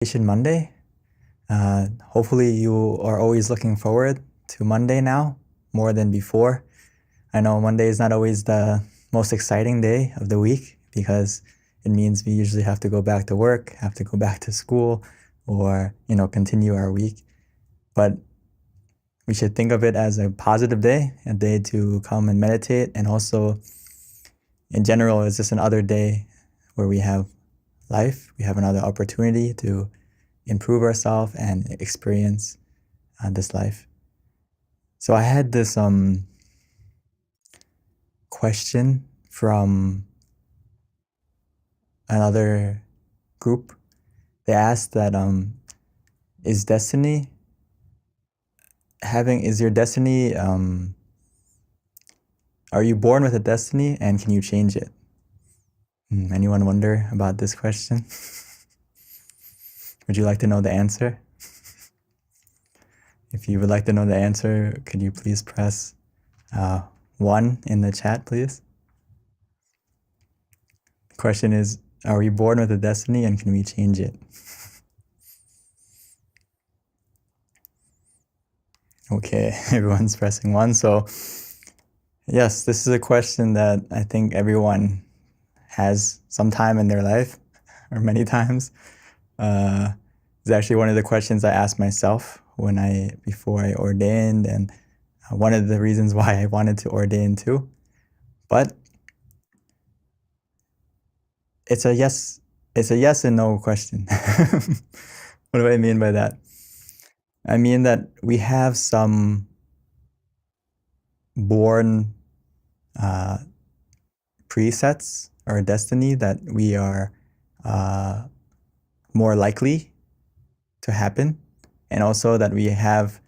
Meditation Monday. Hopefully you are always looking forward to Monday now more than before. I know Monday is not always the most exciting day of the week because it means we usually have to go back to work, have to go back to school, or continue our week. But we should think of it as a positive day, a day to come and meditate, and also in general it's just another day where we have life, we have another opportunity to improve ourselves and experience this life. So I had this question from another group. They asked that is your destiny, are you born with a destiny and can you change it? Anyone wonder about this question? Would you like to know the answer? If you would like to know the answer, could you please press 1 in the chat, please? The question is, are we born with a destiny and can we change it? Okay, everyone's pressing 1. So yes, this is a question that I think everyone has some time in their life, or many times. It's actually one of the questions I asked myself before I ordained, and one of the reasons why I wanted to ordain too. But it's a yes and no question. What do I mean by that? I mean that we have some born presets or destiny that we are more likely to happen, and also that we have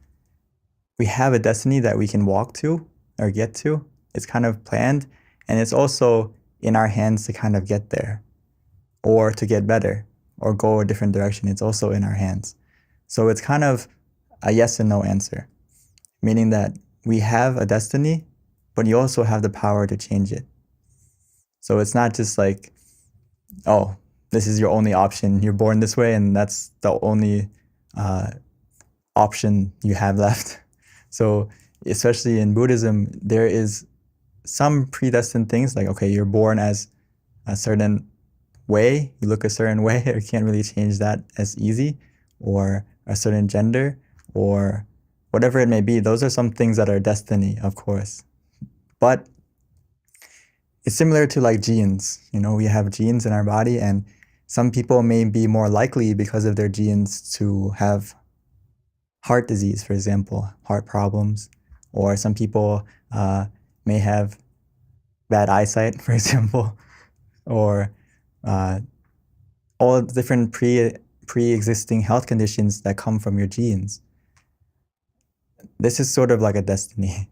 a destiny that we can walk to or get to. It's kind of planned, and it's also in our hands to kind of get there or to get better or go a different direction. It's also in our hands. So it's kind of a yes and no answer, meaning that we have a destiny, but you also have the power to change it. So it's not just like, oh, this is your only option. You're born this way, and that's the only option you have left. So especially in Buddhism, there is some predestined things like, okay, you're born as a certain way, you look a certain way, or you can't really change that as easy, or a certain gender, or whatever it may be. Those are some things that are destiny, of course. But it's similar to like genes. We have genes in our body, and some people may be more likely because of their genes to have heart disease, for example, heart problems, or some people may have bad eyesight, for example, or all different pre-existing health conditions that come from your genes. This is sort of like a destiny.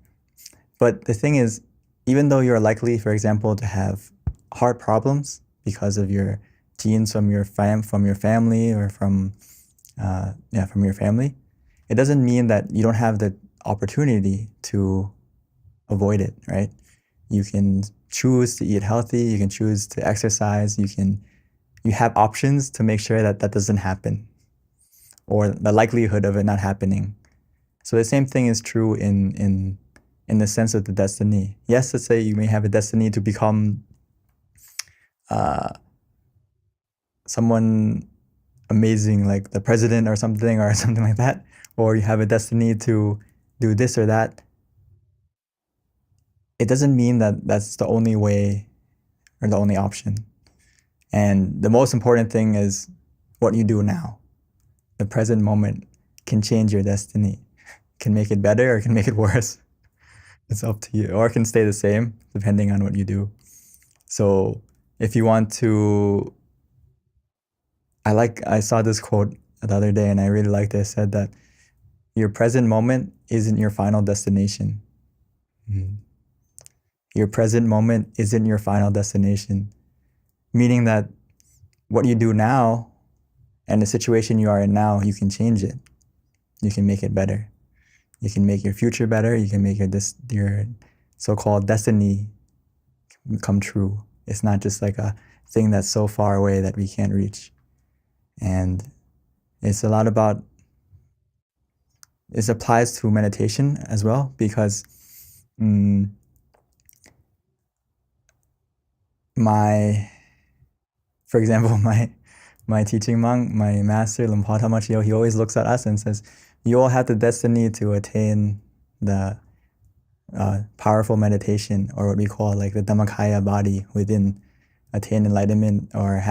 But the thing is, even though you're likely, for example, to have heart problems because of your genes from your family or from your family, it doesn't mean that you don't have the opportunity to avoid it, right? You can choose to eat healthy, you can choose to exercise, you have options to make sure that doesn't happen, or the likelihood of it not happening. So the same thing is true in the sense of the destiny. Yes, let's say you may have a destiny to become someone amazing, like the president or something like that, or you have a destiny to do this or that. It doesn't mean that that's the only way or the only option. And the most important thing is what you do now. The present moment can change your destiny, can make it better or can make it worse. It's up to you, or it can stay the same depending on what you do. So if you want to, I saw this quote the other day and I really liked it. It said that your present moment isn't your final destination. Your present moment isn't your final destination. Meaning that what you do now and the situation you are in now, you can change it. You can make it better. You can make your future better. You can make your so-called destiny come true. It's not just like a thing that's so far away that we can't reach. And It's a lot about, this applies to meditation as well, because for example, my teaching monk, my master, Lumpha Tamachio, he always looks at us and says, you all have the destiny to attain the powerful meditation, or what we call like the Dhammakaya body within, attain enlightenment, or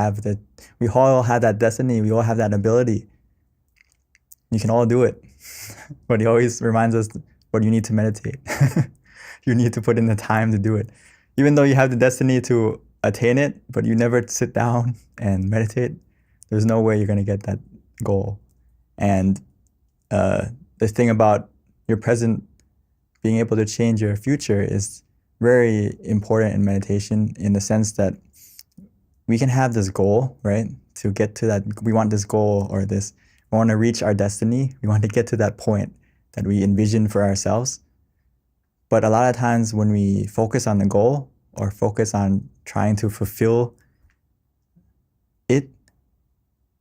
we all have that destiny, we all have that ability. You can all do it. But he always reminds us, but you need to meditate. You need to put in the time to do it. Even though you have the destiny to attain it, but you never sit down and meditate, there's no way you're going to get that goal. And the thing about your present being able to change your future is very important in meditation, in the sense that we can have this goal, right? To get to that, we want this goal, or this, we want to reach our destiny. We want to get to that point that we envision for ourselves. But a lot of times when we focus on the goal, or focus on trying to fulfill it,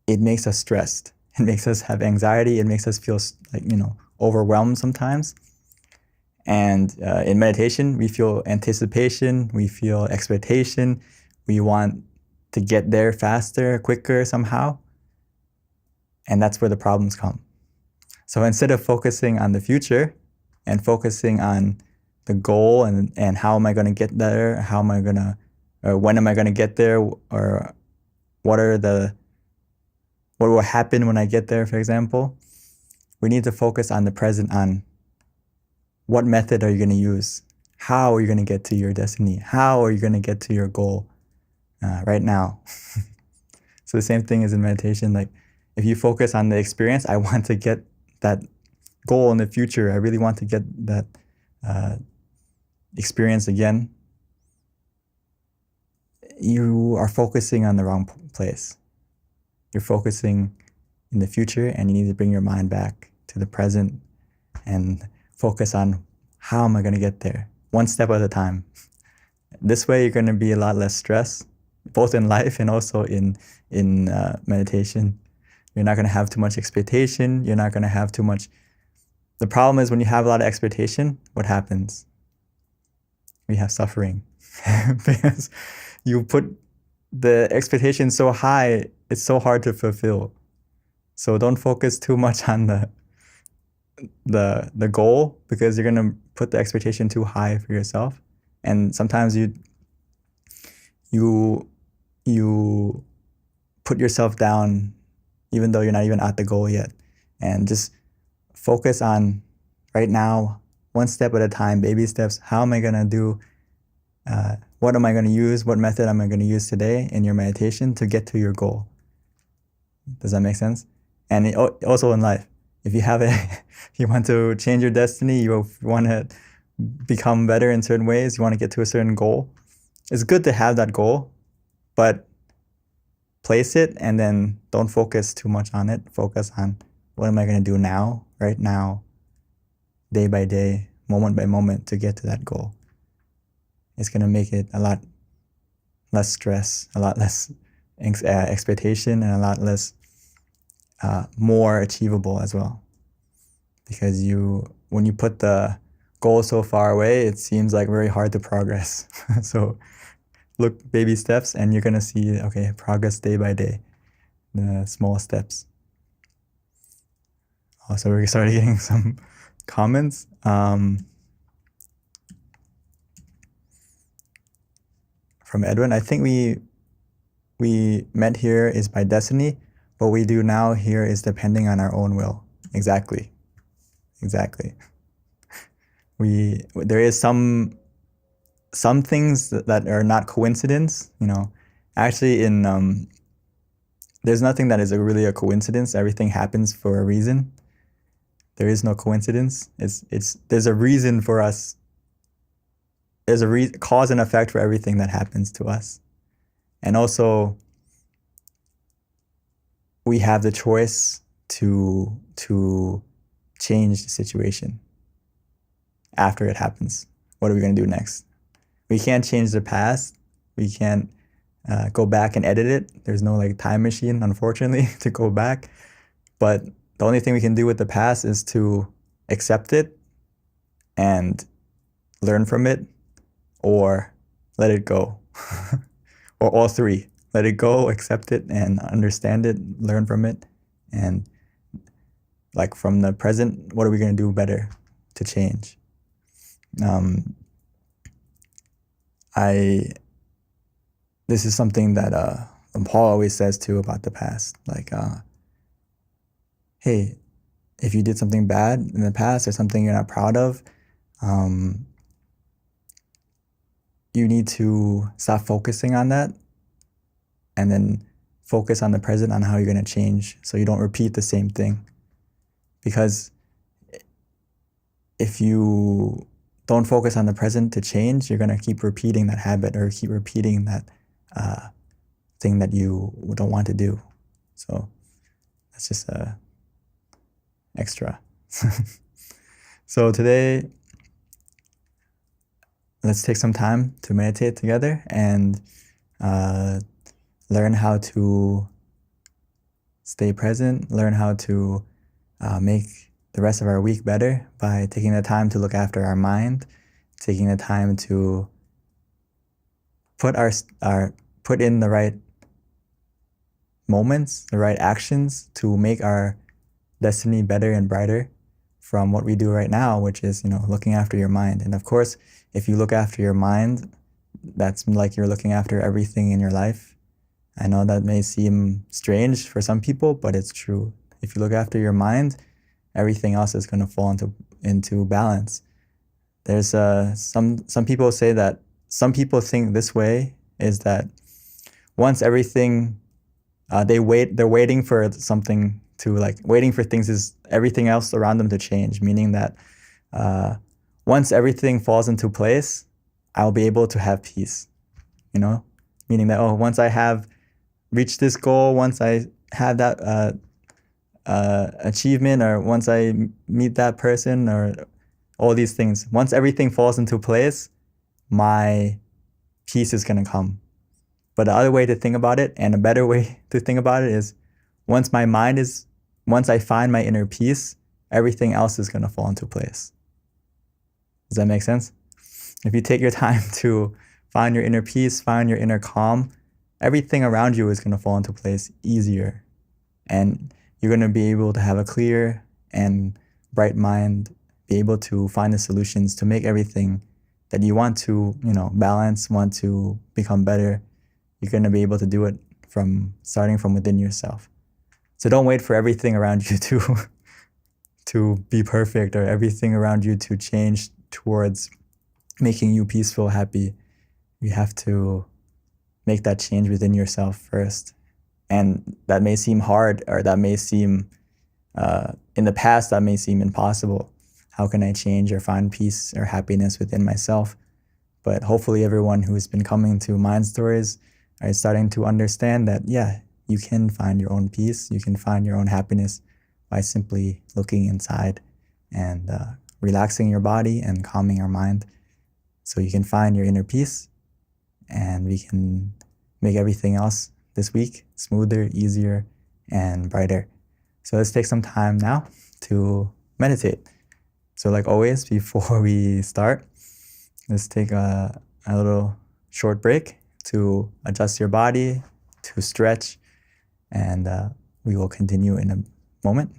it makes us stressed. It makes us have anxiety. It makes us feel like, overwhelmed sometimes. And in meditation, we feel anticipation, we feel expectation. We want to get there faster, quicker somehow. And that's where the problems come. So instead of focusing on the future and focusing on the goal and how am I going to get there, or when am I going to get there, or what will happen when I get there, for example, we need to focus on the present, on what method are you going to use? How are you going to get to your destiny? How are you going to get to your goal right now? So the same thing is in meditation. Like, if you focus on the experience, I want to get that goal in the future. I really want to get that experience again. You are focusing on the wrong place. You're focusing in the future, and you need to bring your mind back to the present and focus on, how am I going to get there? One step at a time. This way, you're going to be a lot less stressed, both in life and also in meditation. You're not going to have too much expectation. You're not going to have too much. The problem is, when you have a lot of expectation, what happens? We have suffering. Because you put the expectation so high, it's so hard to fulfill. So don't focus too much on the goal, because you're going to put the expectation too high for yourself. And sometimes you put yourself down, even though you're not even at the goal yet. And just focus on right now, one step at a time, baby steps. How am I going to do, what am I going to use, what method am I going to use today in your meditation to get to your goal? Does that make sense? And also in life, if you have you want to change your destiny, you want to become better in certain ways, you want to get to a certain goal, it's good to have that goal, but place it and then don't focus too much on it. Focus on, what am I going to do now, right now, day by day, moment by moment, to get to that goal. It's going to make it a lot less stress, a lot less expectation, and a lot less more achievable as well. Because when you put the goal so far away, it seems like very hard to progress. So look, baby steps, and you're going to see, okay, progress day by day, the small steps. Also, we started getting some comments. From Edwin, I think we met here is by destiny. What we do now here is depending on our own will. Exactly. There is some things that are not coincidence. Actually, there's nothing that is really a coincidence. Everything happens for a reason. There is no coincidence. There's a reason for us. There's a cause and effect for everything that happens to us. And also, we have the choice to change the situation after it happens. What are we going to do next? We can't change the past. We can't go back and edit it. There's no time machine, unfortunately, to go back. But the only thing we can do with the past is to accept it and learn from it, or let it go. Or all three. Let it go, accept it, and understand it, learn from it. And like from the present, what are we going to do better to change? This is something that Paul always says too about the past. Like, hey, if you did something bad in the past or something you're not proud of, you need to stop focusing on that and then focus on the present, on how you're going to change so you don't repeat the same thing. Because if you don't focus on the present to change, you're going to keep repeating that habit or keep repeating that thing that you don't want to do. So that's just extra. So today, let's take some time to meditate together and learn how to stay present, learn how to make the rest of our week better by taking the time to look after our mind, taking the time to put in the right moments, the right actions to make our destiny better and brighter from what we do right now, which is, looking after your mind. And of course, if you look after your mind, that's like you're looking after everything in your life. I know that may seem strange for some people, but it's true. If you look after your mind, everything else is going to fall into balance. There's some people say that some people think this way is that once everything they're waiting for something to waiting for things is everything else around them to change, meaning that once everything falls into place, I'll be able to have peace, meaning that, once I have reached this goal, once I have that achievement, or once I meet that person, or all these things, once everything falls into place, my peace is going to come. But the other way to think about it, and a better way to think about it, is once I find my inner peace, everything else is going to fall into place. Does that make sense? If you take your time to find your inner peace, find your inner calm, everything around you is going to fall into place easier. And you're going to be able to have a clear and bright mind, be able to find the solutions to make everything that you want to, balance, want to become better. You're going to be able to do it starting from within yourself. So don't wait for everything around you to be perfect, or everything around you to change towards making you peaceful, happy. You have to make that change within yourself first. And that may seem hard, or that may seem, in the past, that may seem impossible. How can I change or find peace or happiness within myself? But hopefully everyone who's been coming to Mind Stories are starting to understand that, you can find your own peace, you can find your own happiness by simply looking inside and relaxing your body and calming your mind, so you can find your inner peace, and we can make everything else this week smoother, easier, and brighter. So let's take some time now to meditate. So like always, before we start, let's take a little short break to adjust your body, to stretch, and we will continue in a moment.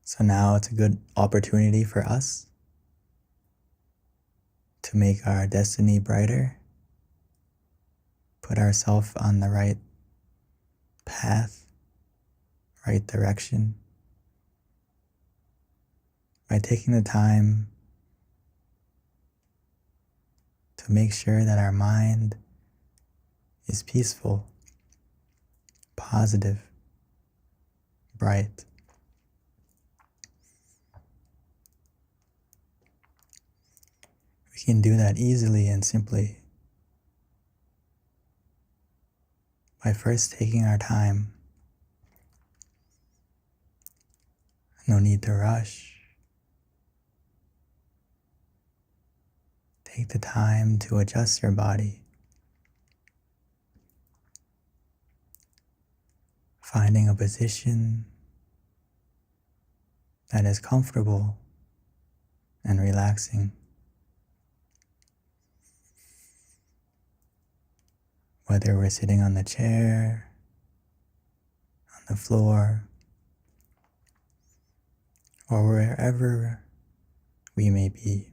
So now it's a good opportunity for us to make our destiny brighter, put ourselves on the right path, right direction, by taking the time to make sure that our mind is peaceful, positive, bright. We can do that easily and simply by first taking our time. No need to rush. Take the time to adjust your body, finding a position that is comfortable and relaxing. Whether we're sitting on the chair, on the floor, or wherever we may be.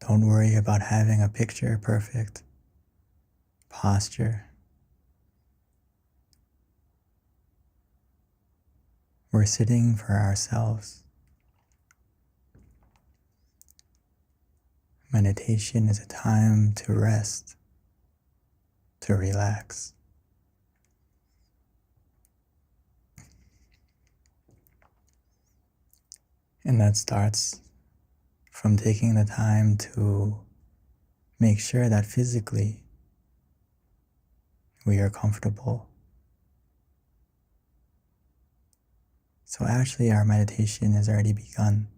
Don't worry about having a picture-perfect posture. We're sitting for ourselves. Meditation is a time to rest, to relax. And that starts from taking the time to make sure that physically we are comfortable. So actually our meditation has already begun.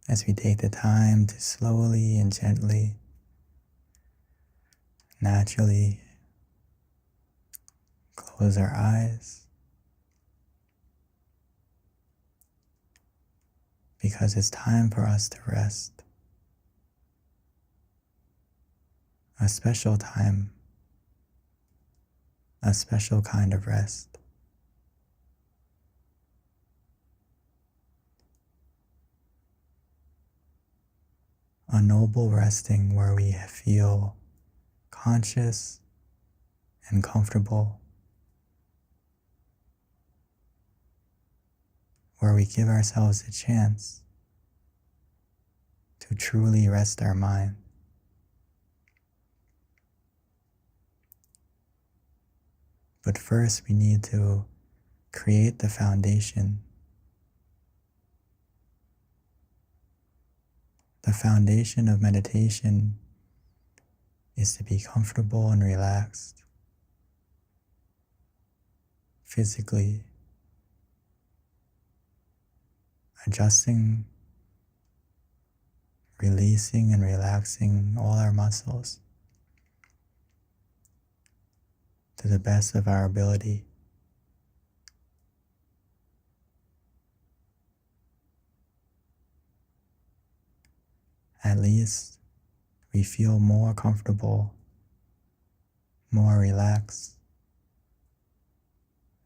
As we take the time to slowly and gently, naturally close our eyes, because it's time for us to rest. A special time, a special kind of rest. A noble resting where we feel conscious and comfortable, where we give ourselves a chance to truly rest our mind. But first we need to create the foundation. The foundation of meditation is to be comfortable and relaxed, physically, adjusting, releasing and relaxing all our muscles to the best of our ability. At least we feel more comfortable, more relaxed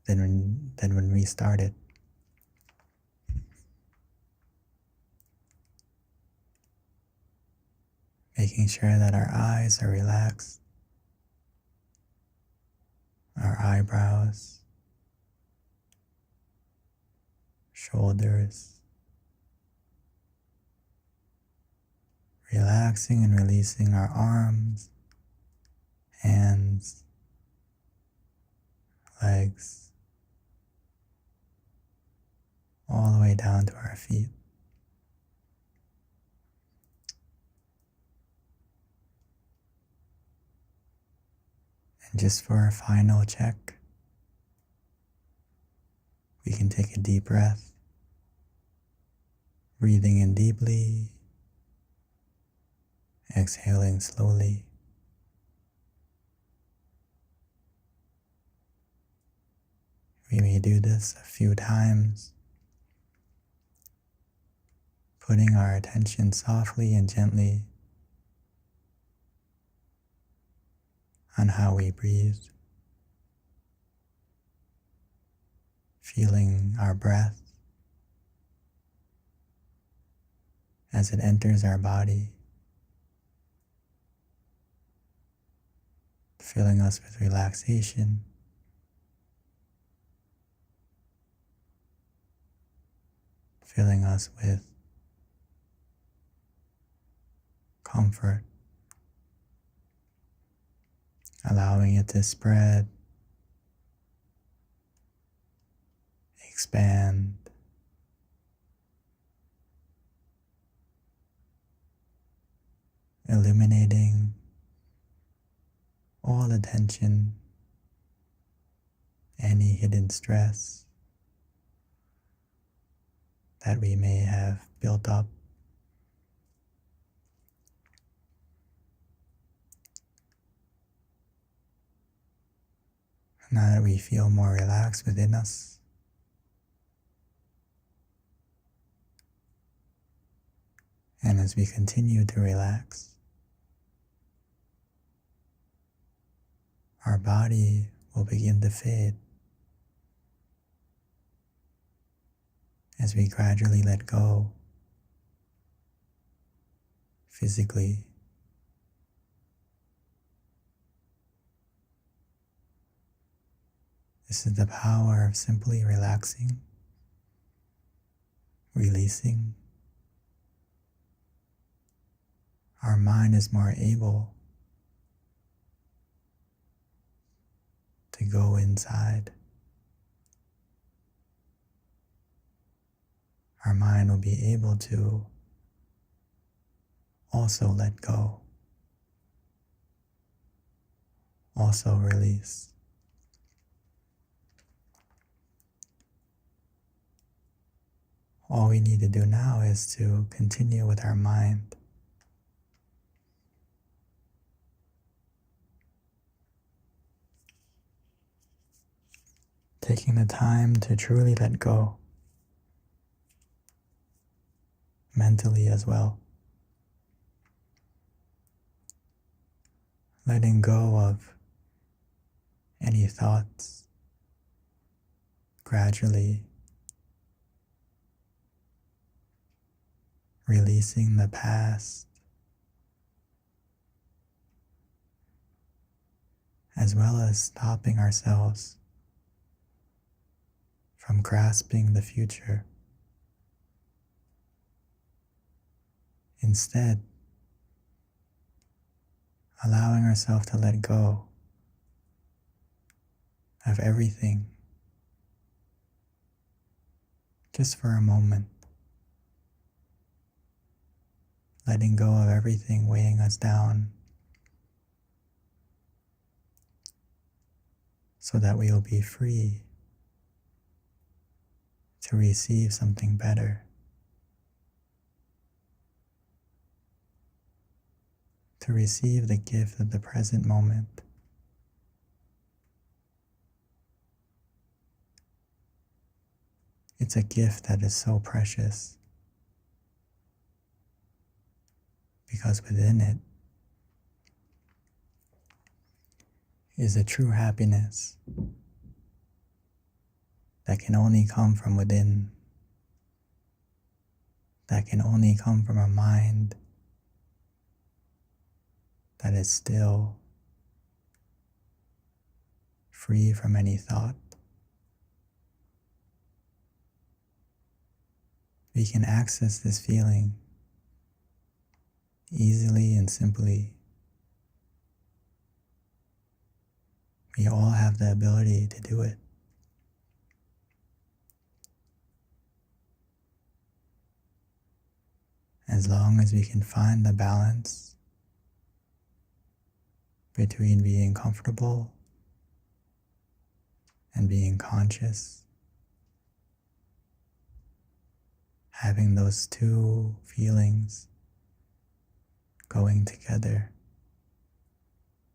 than when we started. Making sure that our eyes are relaxed, our eyebrows, shoulders, relaxing and releasing our arms, hands, legs, all the way down to our feet. And just for a final check, we can take a deep breath, breathing in deeply, exhaling slowly. We may do this a few times, putting our attention softly and gently on how we breathe, feeling our breath as it enters our body, filling us with relaxation, filling us with comfort, allowing it to spread, expand, illuminating all the tension, any hidden stress that we may have built up. Now that we feel more relaxed within us, and as we continue to relax, our body will begin to fade as we gradually let go physically. This is the power of simply relaxing, releasing. Our mind is more able to go inside. Our mind will be able to also let go, also release. All we need to do now is to continue with our mind. Taking the time to truly let go, mentally as well. Letting go of any thoughts, gradually releasing the past, as well as stopping ourselves from grasping the future. Instead, allowing ourselves to let go of everything just for a moment. Letting go of everything weighing us down so that we will be free to receive something better, to receive the gift of the present moment. It's a gift that is so precious because within it is a true happiness that can only come from within, that can only come from a mind that is still, free from any thought. We can access this feeling easily and simply. We all have the ability to do it. As long as we can find the balance between being comfortable and being conscious, having those two feelings going together,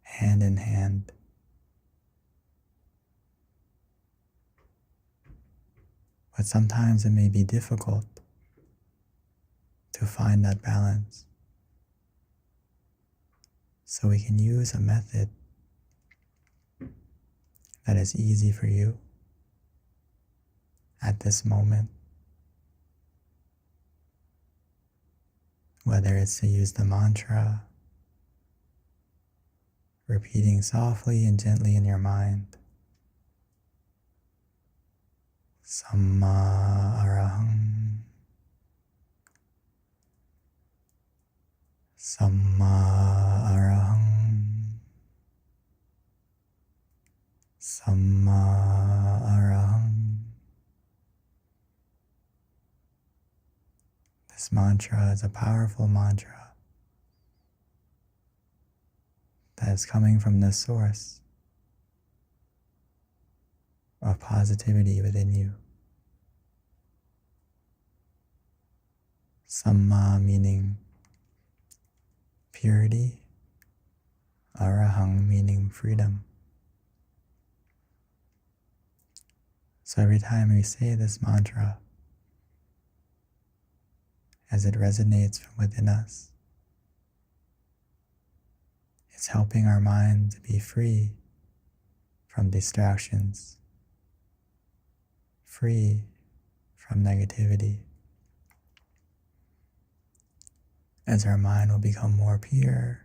hand in hand. But sometimes it may be difficult to find that balance. So we can use a method that is easy for you at this moment. Whether it's to use the mantra, repeating softly and gently in your mind, Samma Arahang, Samma Arahang, Samma Arahang. This mantra is a powerful mantra that is coming from the source of positivity within you. Samma meaning purity, arahang meaning freedom. So every time we say this mantra, as it resonates from within us, it's helping our mind to be free from distractions, free from negativity, as our mind will become more pure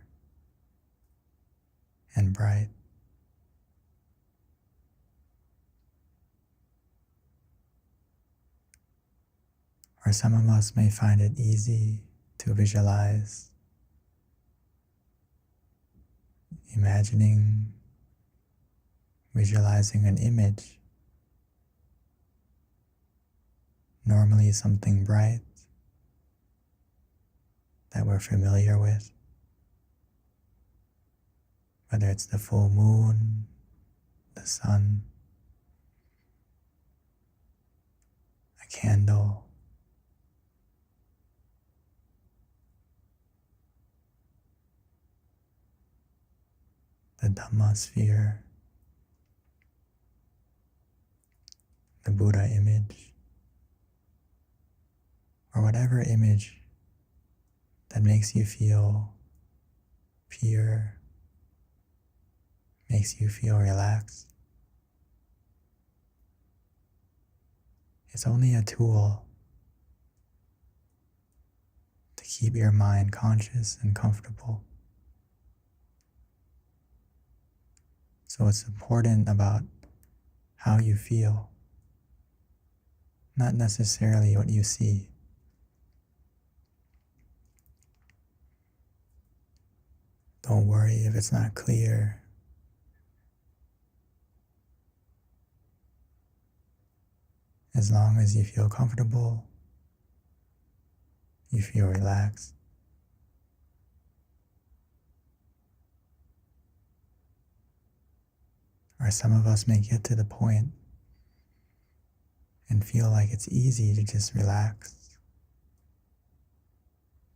and bright. Or some of us may find it easy to visualize, visualizing an image, normally something bright that we're familiar with, whether it's the full moon, the sun, a candle, the Dhamma sphere, the Buddha image, or whatever image that makes you feel pure, makes you feel relaxed. It's only a tool to keep your mind conscious and comfortable. So it's important about how you feel, not necessarily what you see. Don't worry if it's not clear. As long as you feel comfortable, you feel relaxed. Or some of us may get to the point and feel like it's easy to just relax,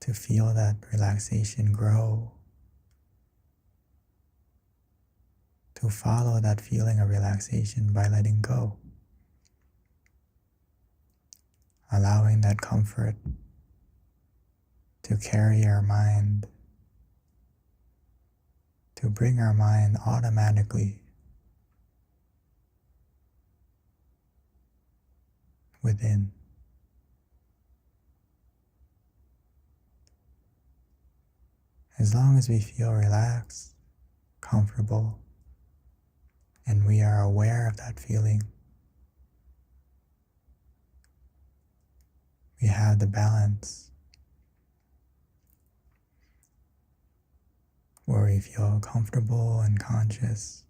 to feel that relaxation grow, to follow that feeling of relaxation by letting go, allowing that comfort to carry our mind, to bring our mind automatically within. As long as we feel relaxed, comfortable, and we are aware of that feeling, we have the balance where we feel comfortable and conscious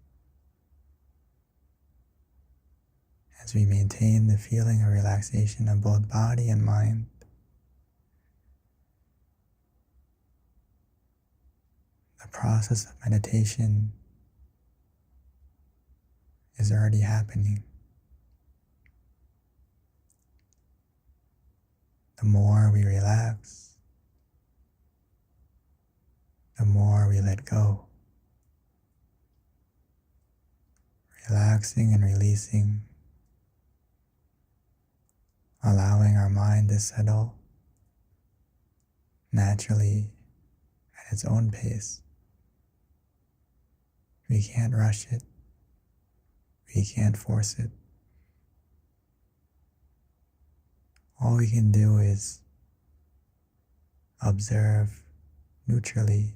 as we maintain the feeling of relaxation of both body and mind. The process of meditation is already happening. The more we relax, the more we let go. Relaxing and releasing, allowing our mind to settle naturally at its own pace. We can't rush it. We can't force it. All we can do is observe neutrally,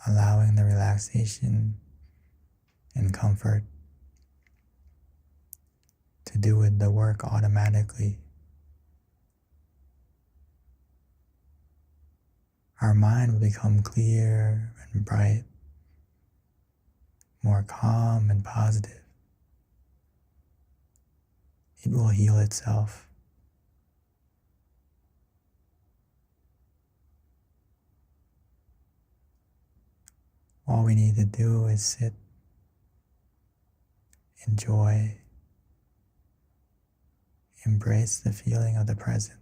allowing the relaxation and comfort to do the work automatically. Our mind will become clear and bright, more calm and positive. It will heal itself. All we need to do is sit, enjoy, embrace the feeling of the present.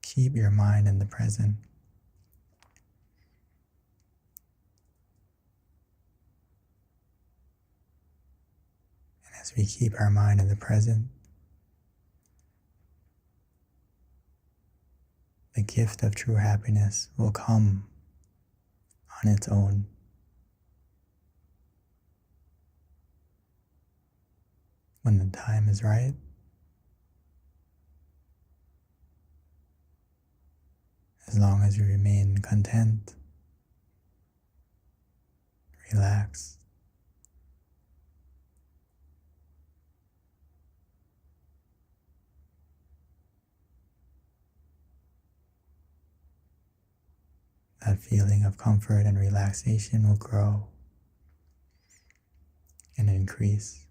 Keep your mind in the present. And as we keep our mind in the present, the gift of true happiness will come on its own. When the time is right, as long as you remain content, relaxed, that feeling of comfort and relaxation will grow and increase.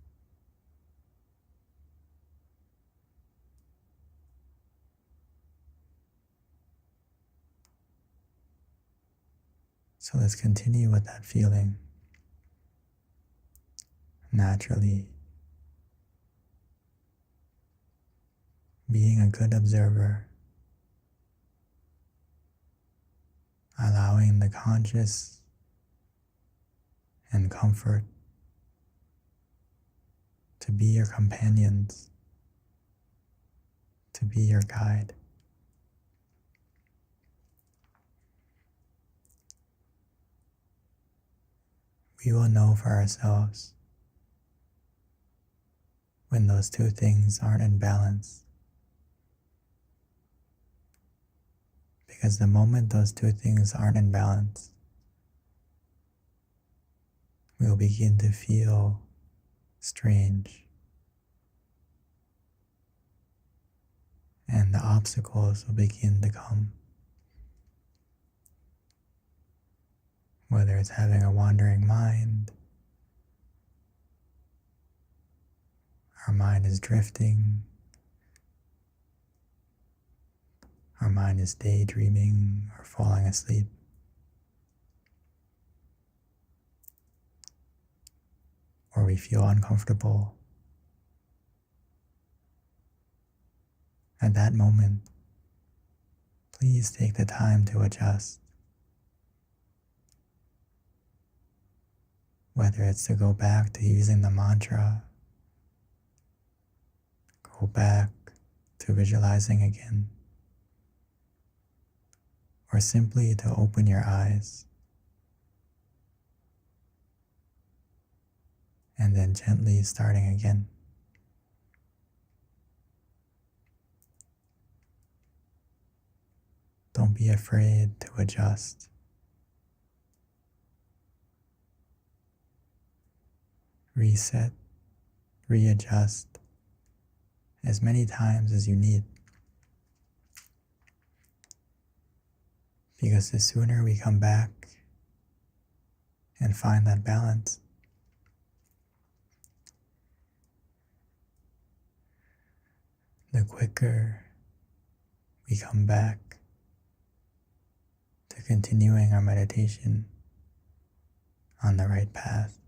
So let's continue with that feeling naturally, being a good observer, allowing the conscious and comfort to be your companions, to be your guide. We will know for ourselves when those two things aren't in balance. Because the moment those two things aren't in balance, we will begin to feel strange. And the obstacles will begin to come. Whether it's having a wandering mind, our mind is drifting, our mind is daydreaming or falling asleep, or we feel uncomfortable. At that moment, please take the time to adjust. Whether it's to go back to using the mantra, go back to visualizing again, or simply to open your eyes and then gently starting again. Don't be afraid to adjust. Reset, readjust as many times as you need. Because the sooner we come back and find that balance, the quicker we come back to continuing our meditation on the right path.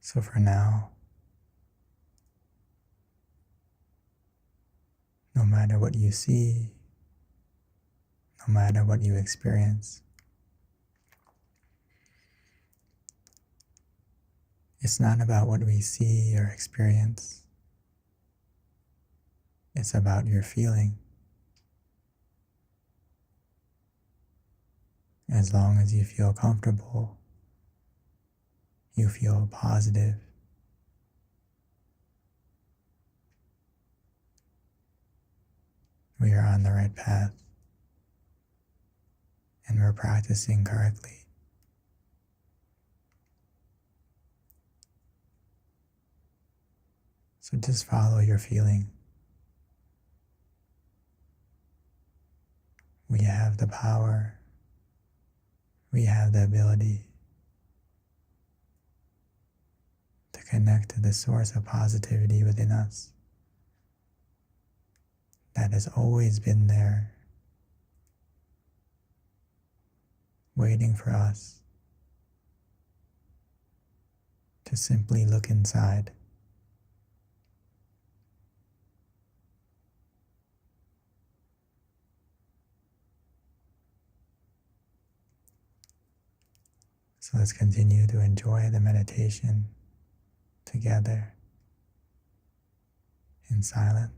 So for now, no matter what you see, no matter what you experience, it's not about what we see or experience. It's about your feeling. As long as you feel comfortable, you feel positive, we are on the right path and we're practicing correctly. So just follow your feeling. We have the power, we have the ability to connect to the source of positivity within us that has always been there, waiting for us to simply look inside. So let's continue to enjoy the meditation together in silence.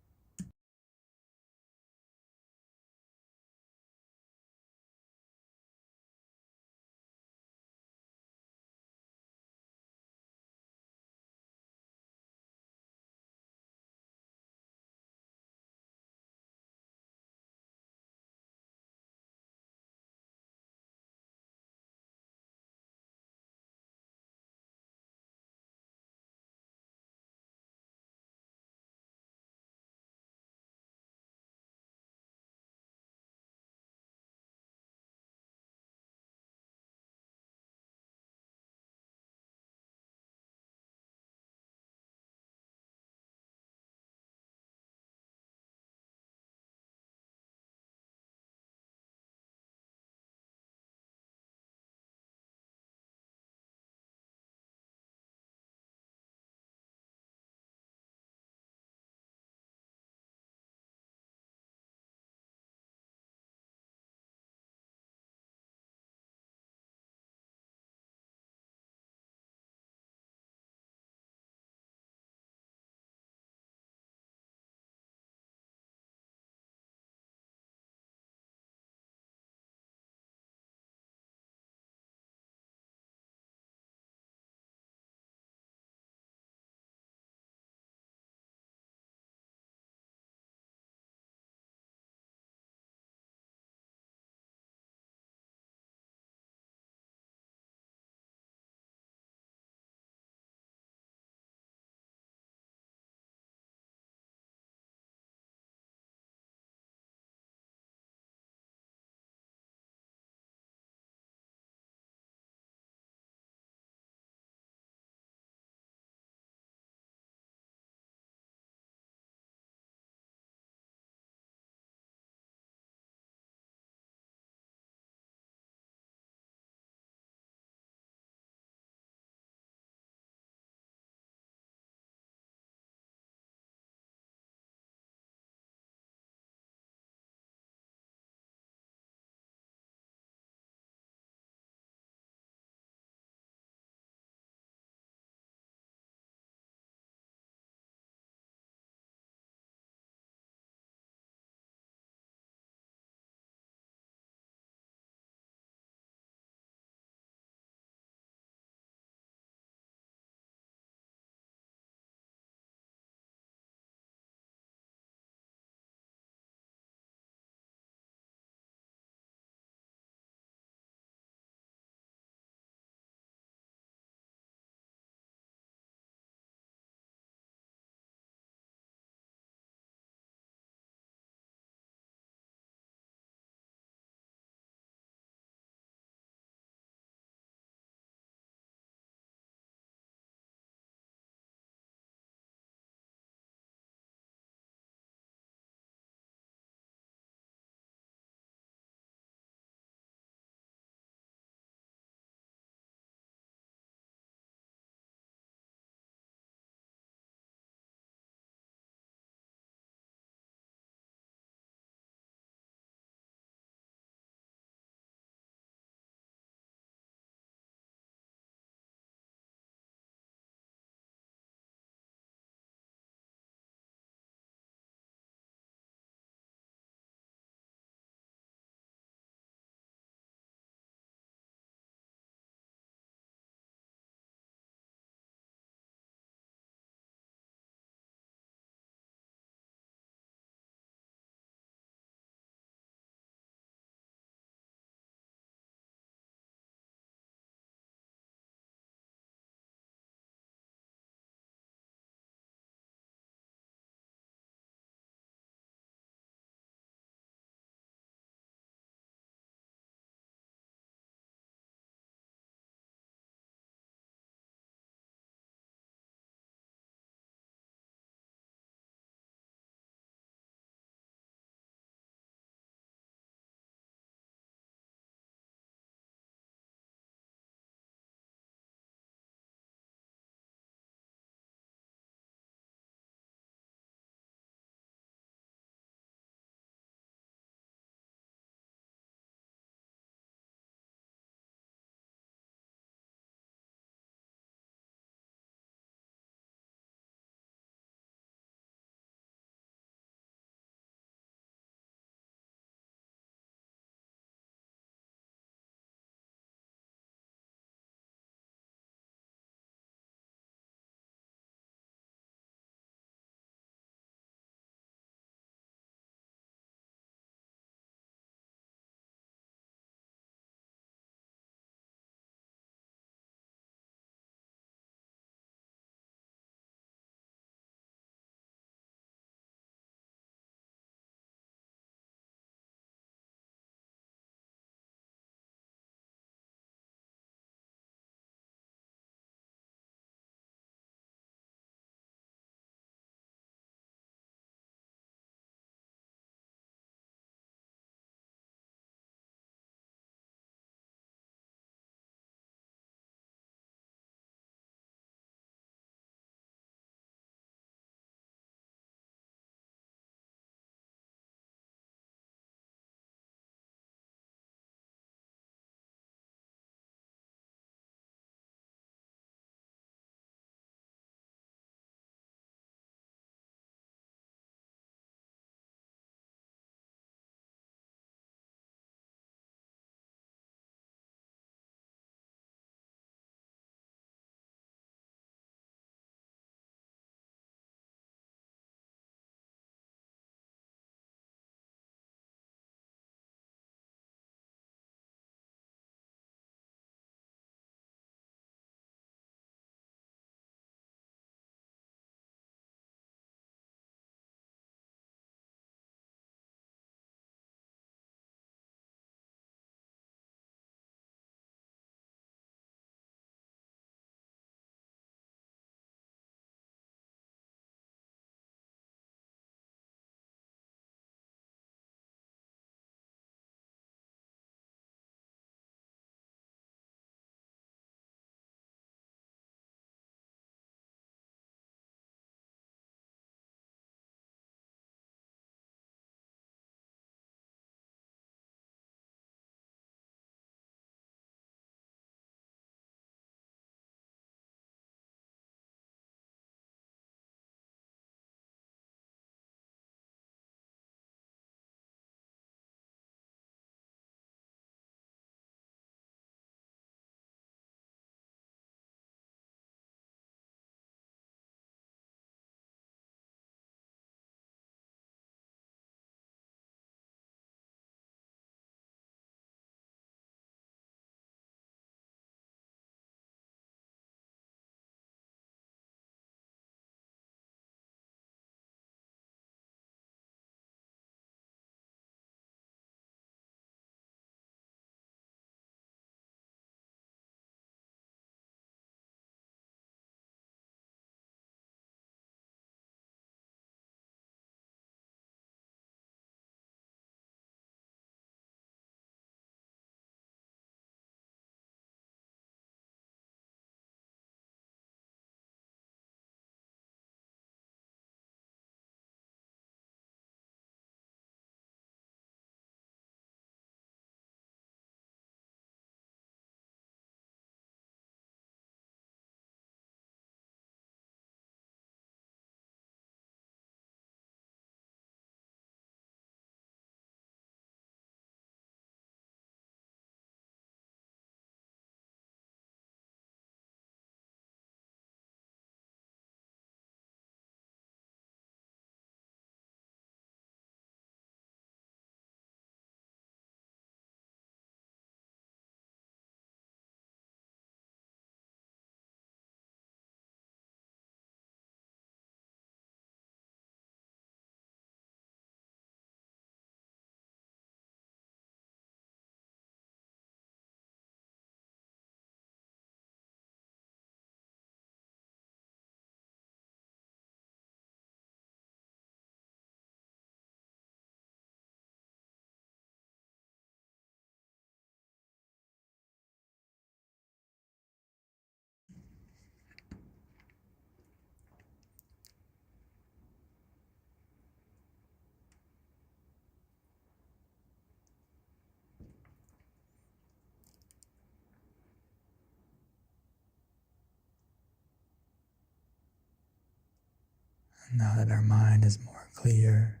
And now that our mind is more clear,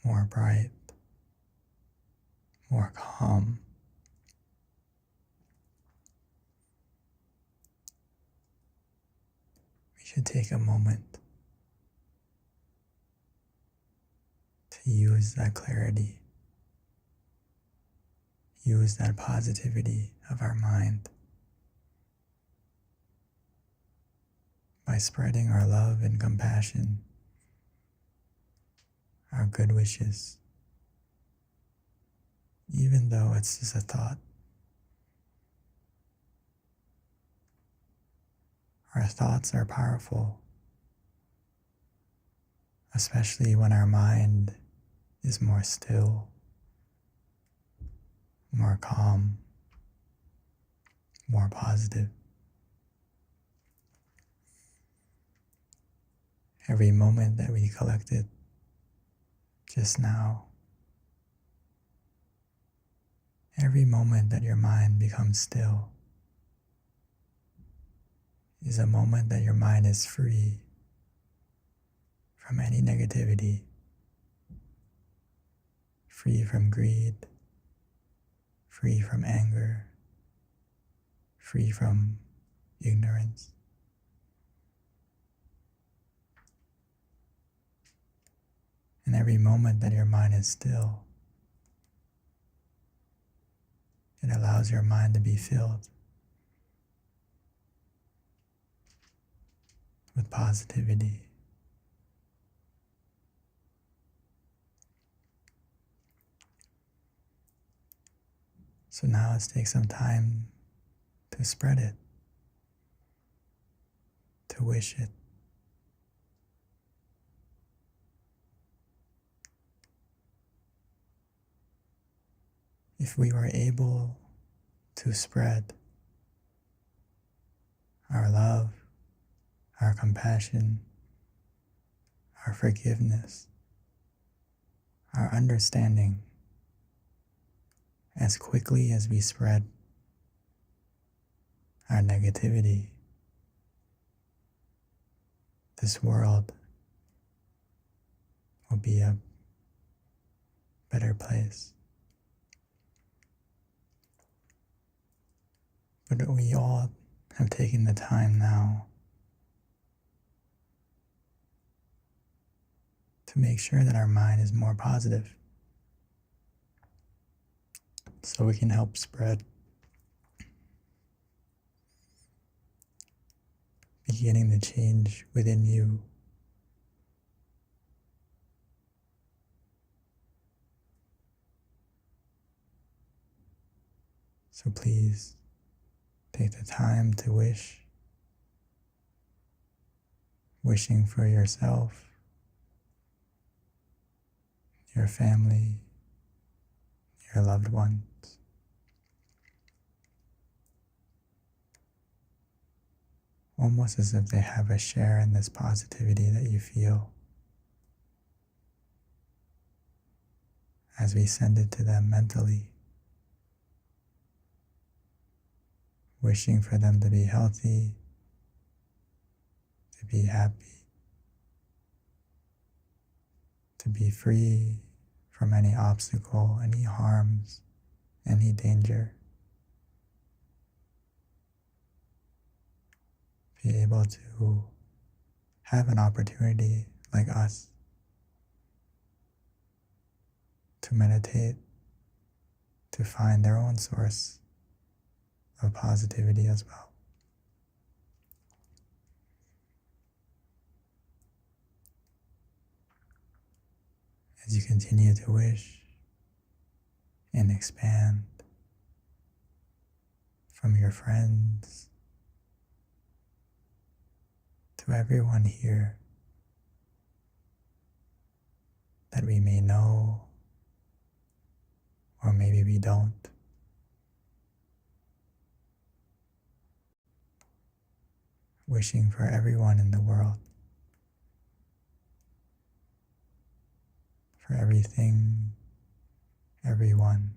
more bright, more calm, we should take a moment to use that clarity, use that positivity of our mind by spreading our love and compassion, our good wishes, even though it's just a thought. Our thoughts are powerful, especially when our mind is more still, more calm, more positive. Every moment that we collected just now, every moment that your mind becomes still, is a moment that your mind is free from any negativity, free from greed, free from anger, free from ignorance. And every moment that your mind is still, it allows your mind to be filled with positivity. So now let's take some time to spread it, to wish it. If we were able to spread our love, our compassion, our forgiveness, our understanding as quickly as we spread our negativity, this world will be a better place. But we all have taken the time now to make sure that our mind is more positive, so we can help spread, beginning the change within you. So please take the time to wishing for yourself, your family, your loved ones. Almost as if they have a share in this positivity that you feel as we send it to them mentally, wishing for them to be healthy, to be happy, to be free from any obstacle, any harms, any danger. Be able to have an opportunity like us to meditate, to find their own source of positivity as well. As you continue to wish and expand from your friends to everyone here that we may know, or maybe we don't. Wishing for everyone in the world, for everything, everyone,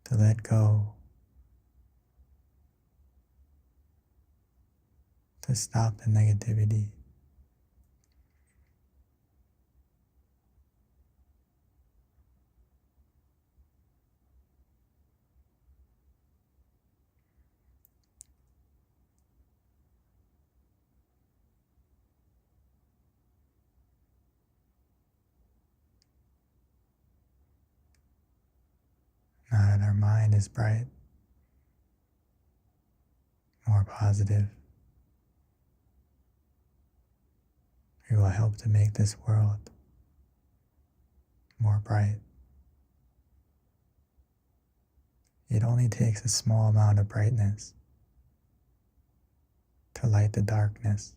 to let go to stop the negativity. Now that our mind is bright, more positive, we will help to make this world more bright. It only takes a small amount of brightness to light the darkness.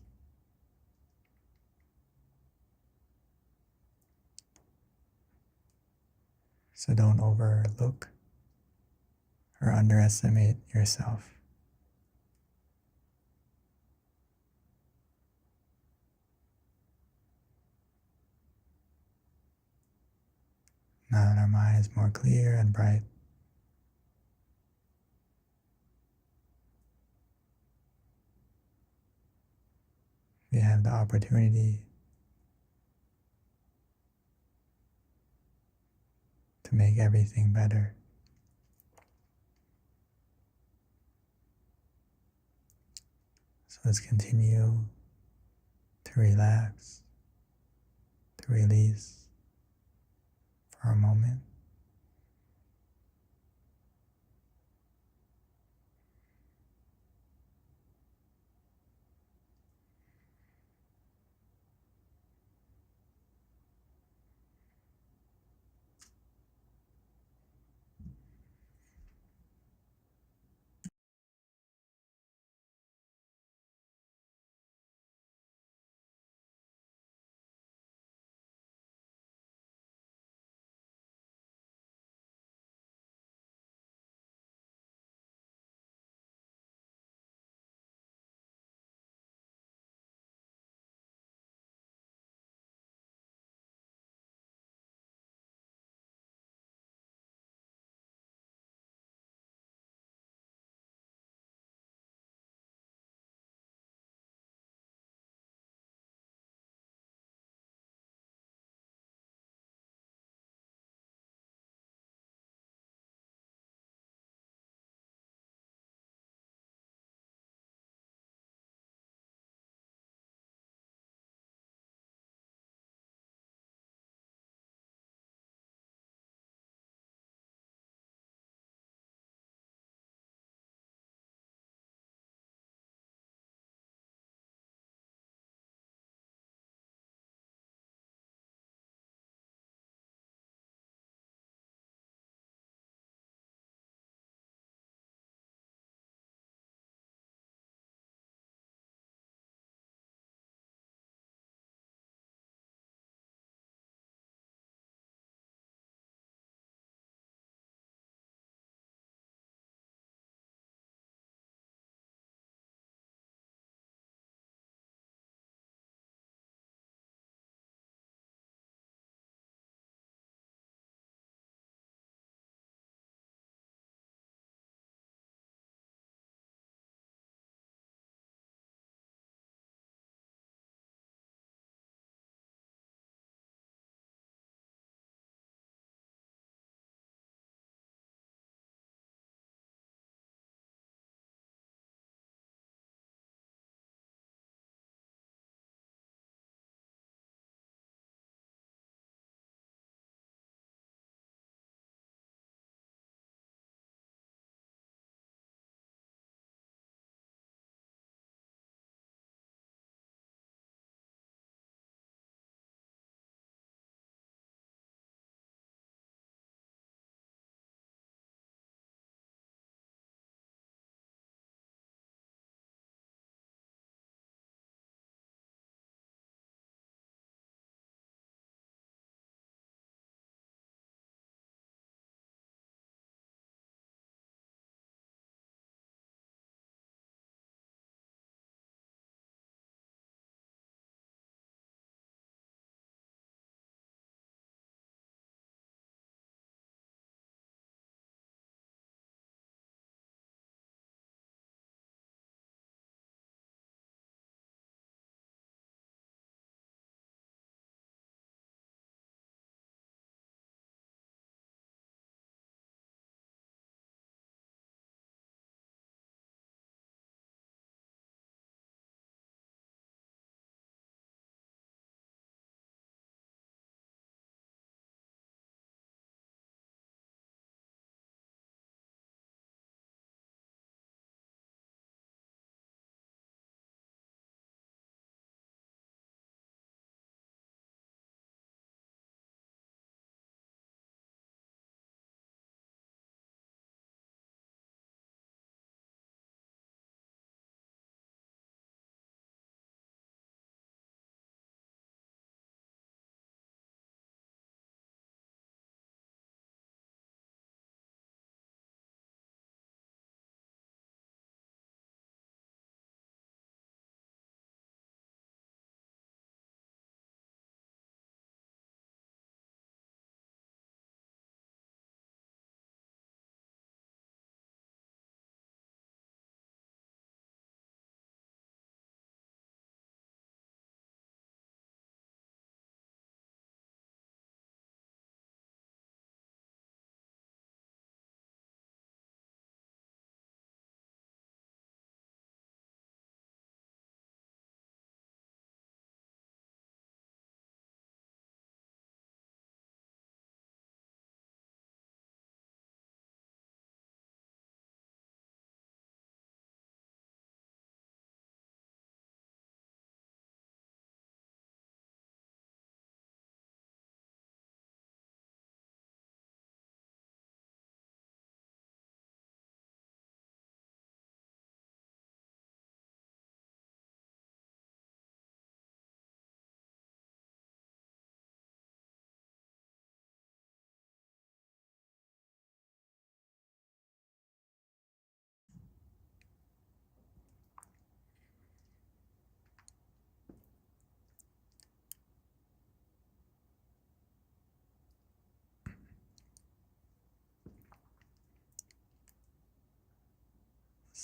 So don't overlook or underestimate yourself. Now that our mind is more clear and bright, we have the opportunity to make everything better. So let's continue to relax, to release for a moment.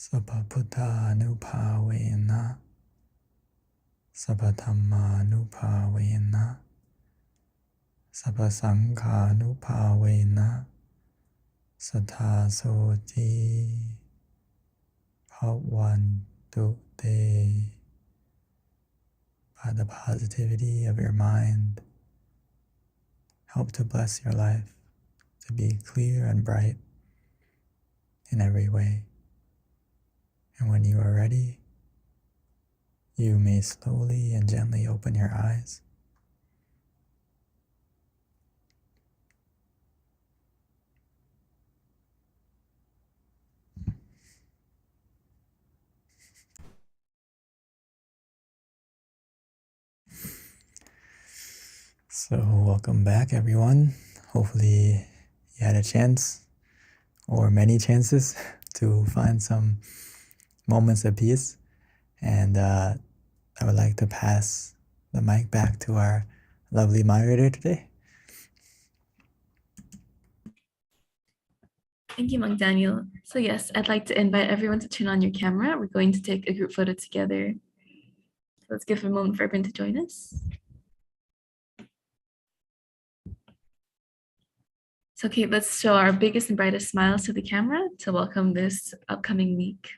Sabba Buddhanupavena, Sabba Dhammanupavena, Sabba Sanghanupavena, Sattha Soti Bhavantu Te. By the positivity of your mind, help to bless your life to be clear and bright in every way. And when you are ready, you may slowly and gently open your eyes. So welcome back, everyone. Hopefully you had a chance or many chances to find some moments of peace. And I would like to pass the mic back to our lovely moderator today. Thank you, Monk Daniel. So yes, I'd like to invite everyone to turn on your camera. We're going to take a group photo together. Let's give a moment for everyone to join us. So okay, let's show our biggest and brightest smiles to the camera to welcome this upcoming week.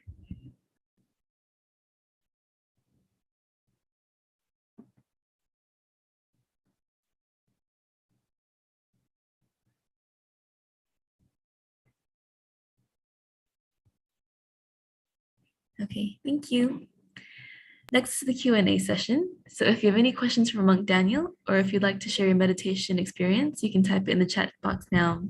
Okay, thank you. Next is the Q&A session. So if you have any questions for Monk Daniel, or if you'd like to share your meditation experience, you can type it in the chat box now.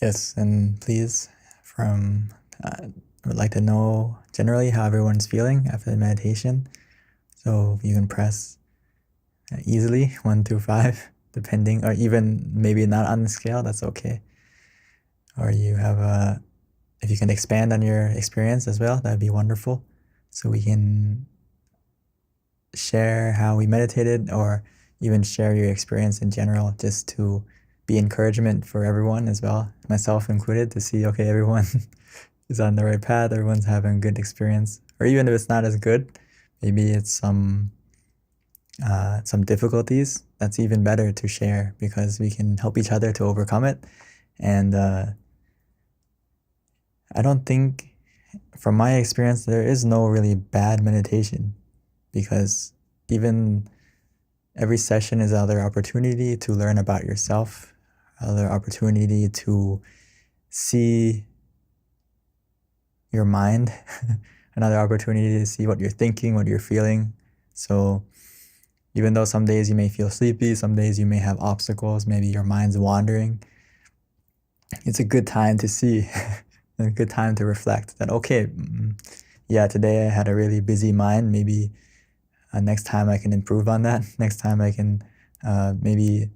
Yes, and please, I would like to know generally how everyone's feeling after the meditation. So you can press easily 1 through 5, depending, or even maybe not on the scale, that's okay. Or if you can expand on your experience as well, that'd be wonderful. So we can share how we meditated, or even share your experience in general, just to be encouragement for everyone as well, myself included, to see, okay, everyone is on the right path, everyone's having a good experience. Or even if it's not as good, maybe it's some difficulties, that's even better to share, because we can help each other to overcome it. And I don't think, from my experience, there is no really bad meditation, because even every session is another opportunity to learn about yourself, another opportunity to see your mind, another opportunity to see what you're thinking, what you're feeling. So even though some days you may feel sleepy, some days you may have obstacles, maybe your mind's wandering, it's a good time to see, a good time to reflect that, okay, yeah, today I had a really busy mind, maybe next time I can improve on that. Next time I can maybe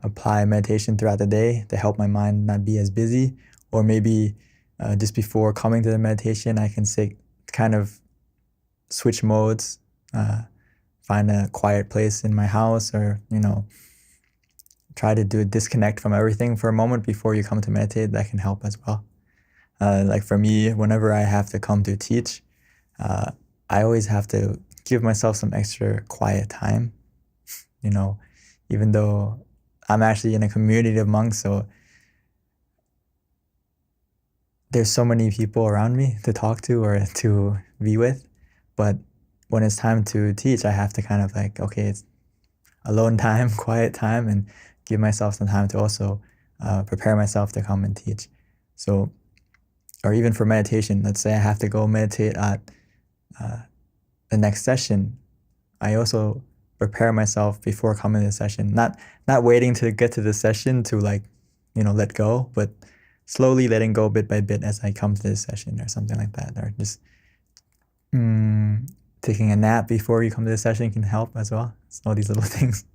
apply meditation throughout the day to help my mind not be as busy. Or maybe just before coming to the meditation, I can kind of switch modes, find a quiet place in my house, or try to do a disconnect from everything for a moment before you come to meditate. That can help as well. Like for me, whenever I have to come to teach, I always have to give myself some extra quiet time, even though I'm actually in a community of monks, so there's so many people around me to talk to or to be with. But when it's time to teach, I have to kind of like, okay, it's alone time, quiet time, and give myself some time to also prepare myself to come and teach. So, or even for meditation, let's say I have to go meditate at the next session, I also prepare myself before coming to the session, not waiting to get to the session to let go, but slowly letting go bit by bit as I come to this session, or something like that. Or just taking a nap before you come to the session can help as well. It's all these little things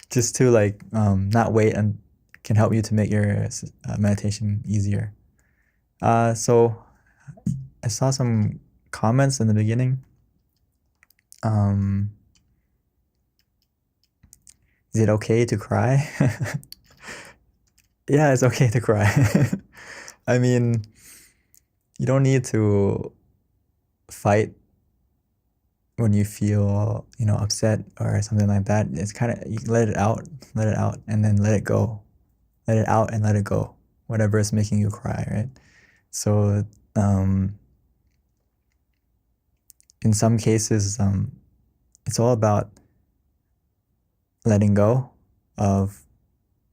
just to not wait, and can help you to make your meditation easier. So I saw some comments in the beginning. Is it okay to cry? Yeah, it's okay to cry. I mean, you don't need to fight when you feel, upset or something like that. It's kind of, you let it out, and then let it go. Let it out and let it go. Whatever is making you cry, right? So, in some cases, it's all about letting go of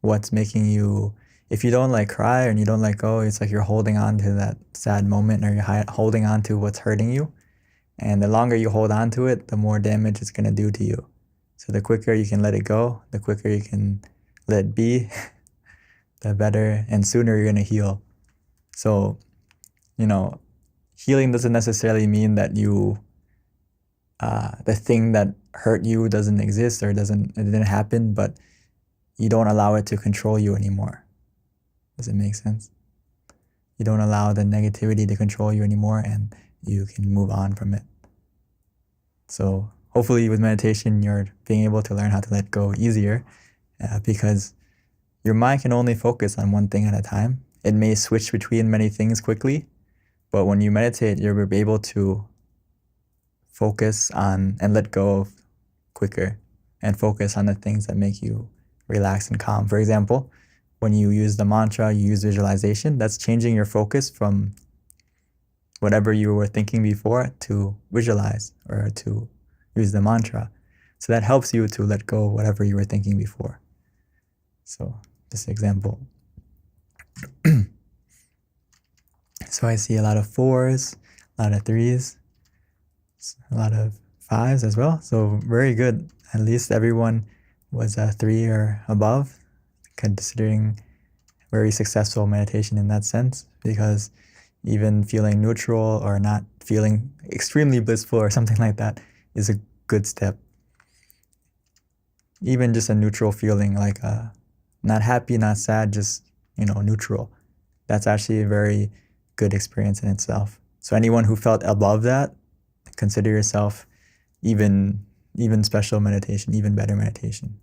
what's making you. If you don't like cry and you don't let go, it's like you're holding on to that sad moment, or you're holding on to what's hurting you. And the longer you hold on to it, the more damage it's going to do to you. So the quicker you can let it go, the quicker you can let it be, the better, and sooner you're going to heal. So, healing doesn't necessarily mean that the thing that hurt you doesn't exist, or it didn't happen, but you don't allow it to control you anymore. Does it make sense? You don't allow the negativity to control you anymore, and you can move on from it. So hopefully with meditation, you're being able to learn how to let go easier, because your mind can only focus on one thing at a time. It may switch between many things quickly, but when you meditate, you're able to focus on and let go of quicker, and focus on the things that make you relax and calm. For example, when you use the mantra, you use visualization, that's changing your focus from whatever you were thinking before to visualize or to use the mantra. So that helps you to let go of whatever you were thinking before. So this example. So I see a lot of 4s, a lot of 3s, a lot of 5s as well. So very good. At least everyone was a 3 or above, considering very successful meditation in that sense, because even feeling neutral or not feeling extremely blissful or something like that is a good step. Even just a neutral feeling, like not happy, not sad, just neutral. That's actually a very good experience in itself. So anyone who felt above that, consider yourself even special meditation, even better meditation.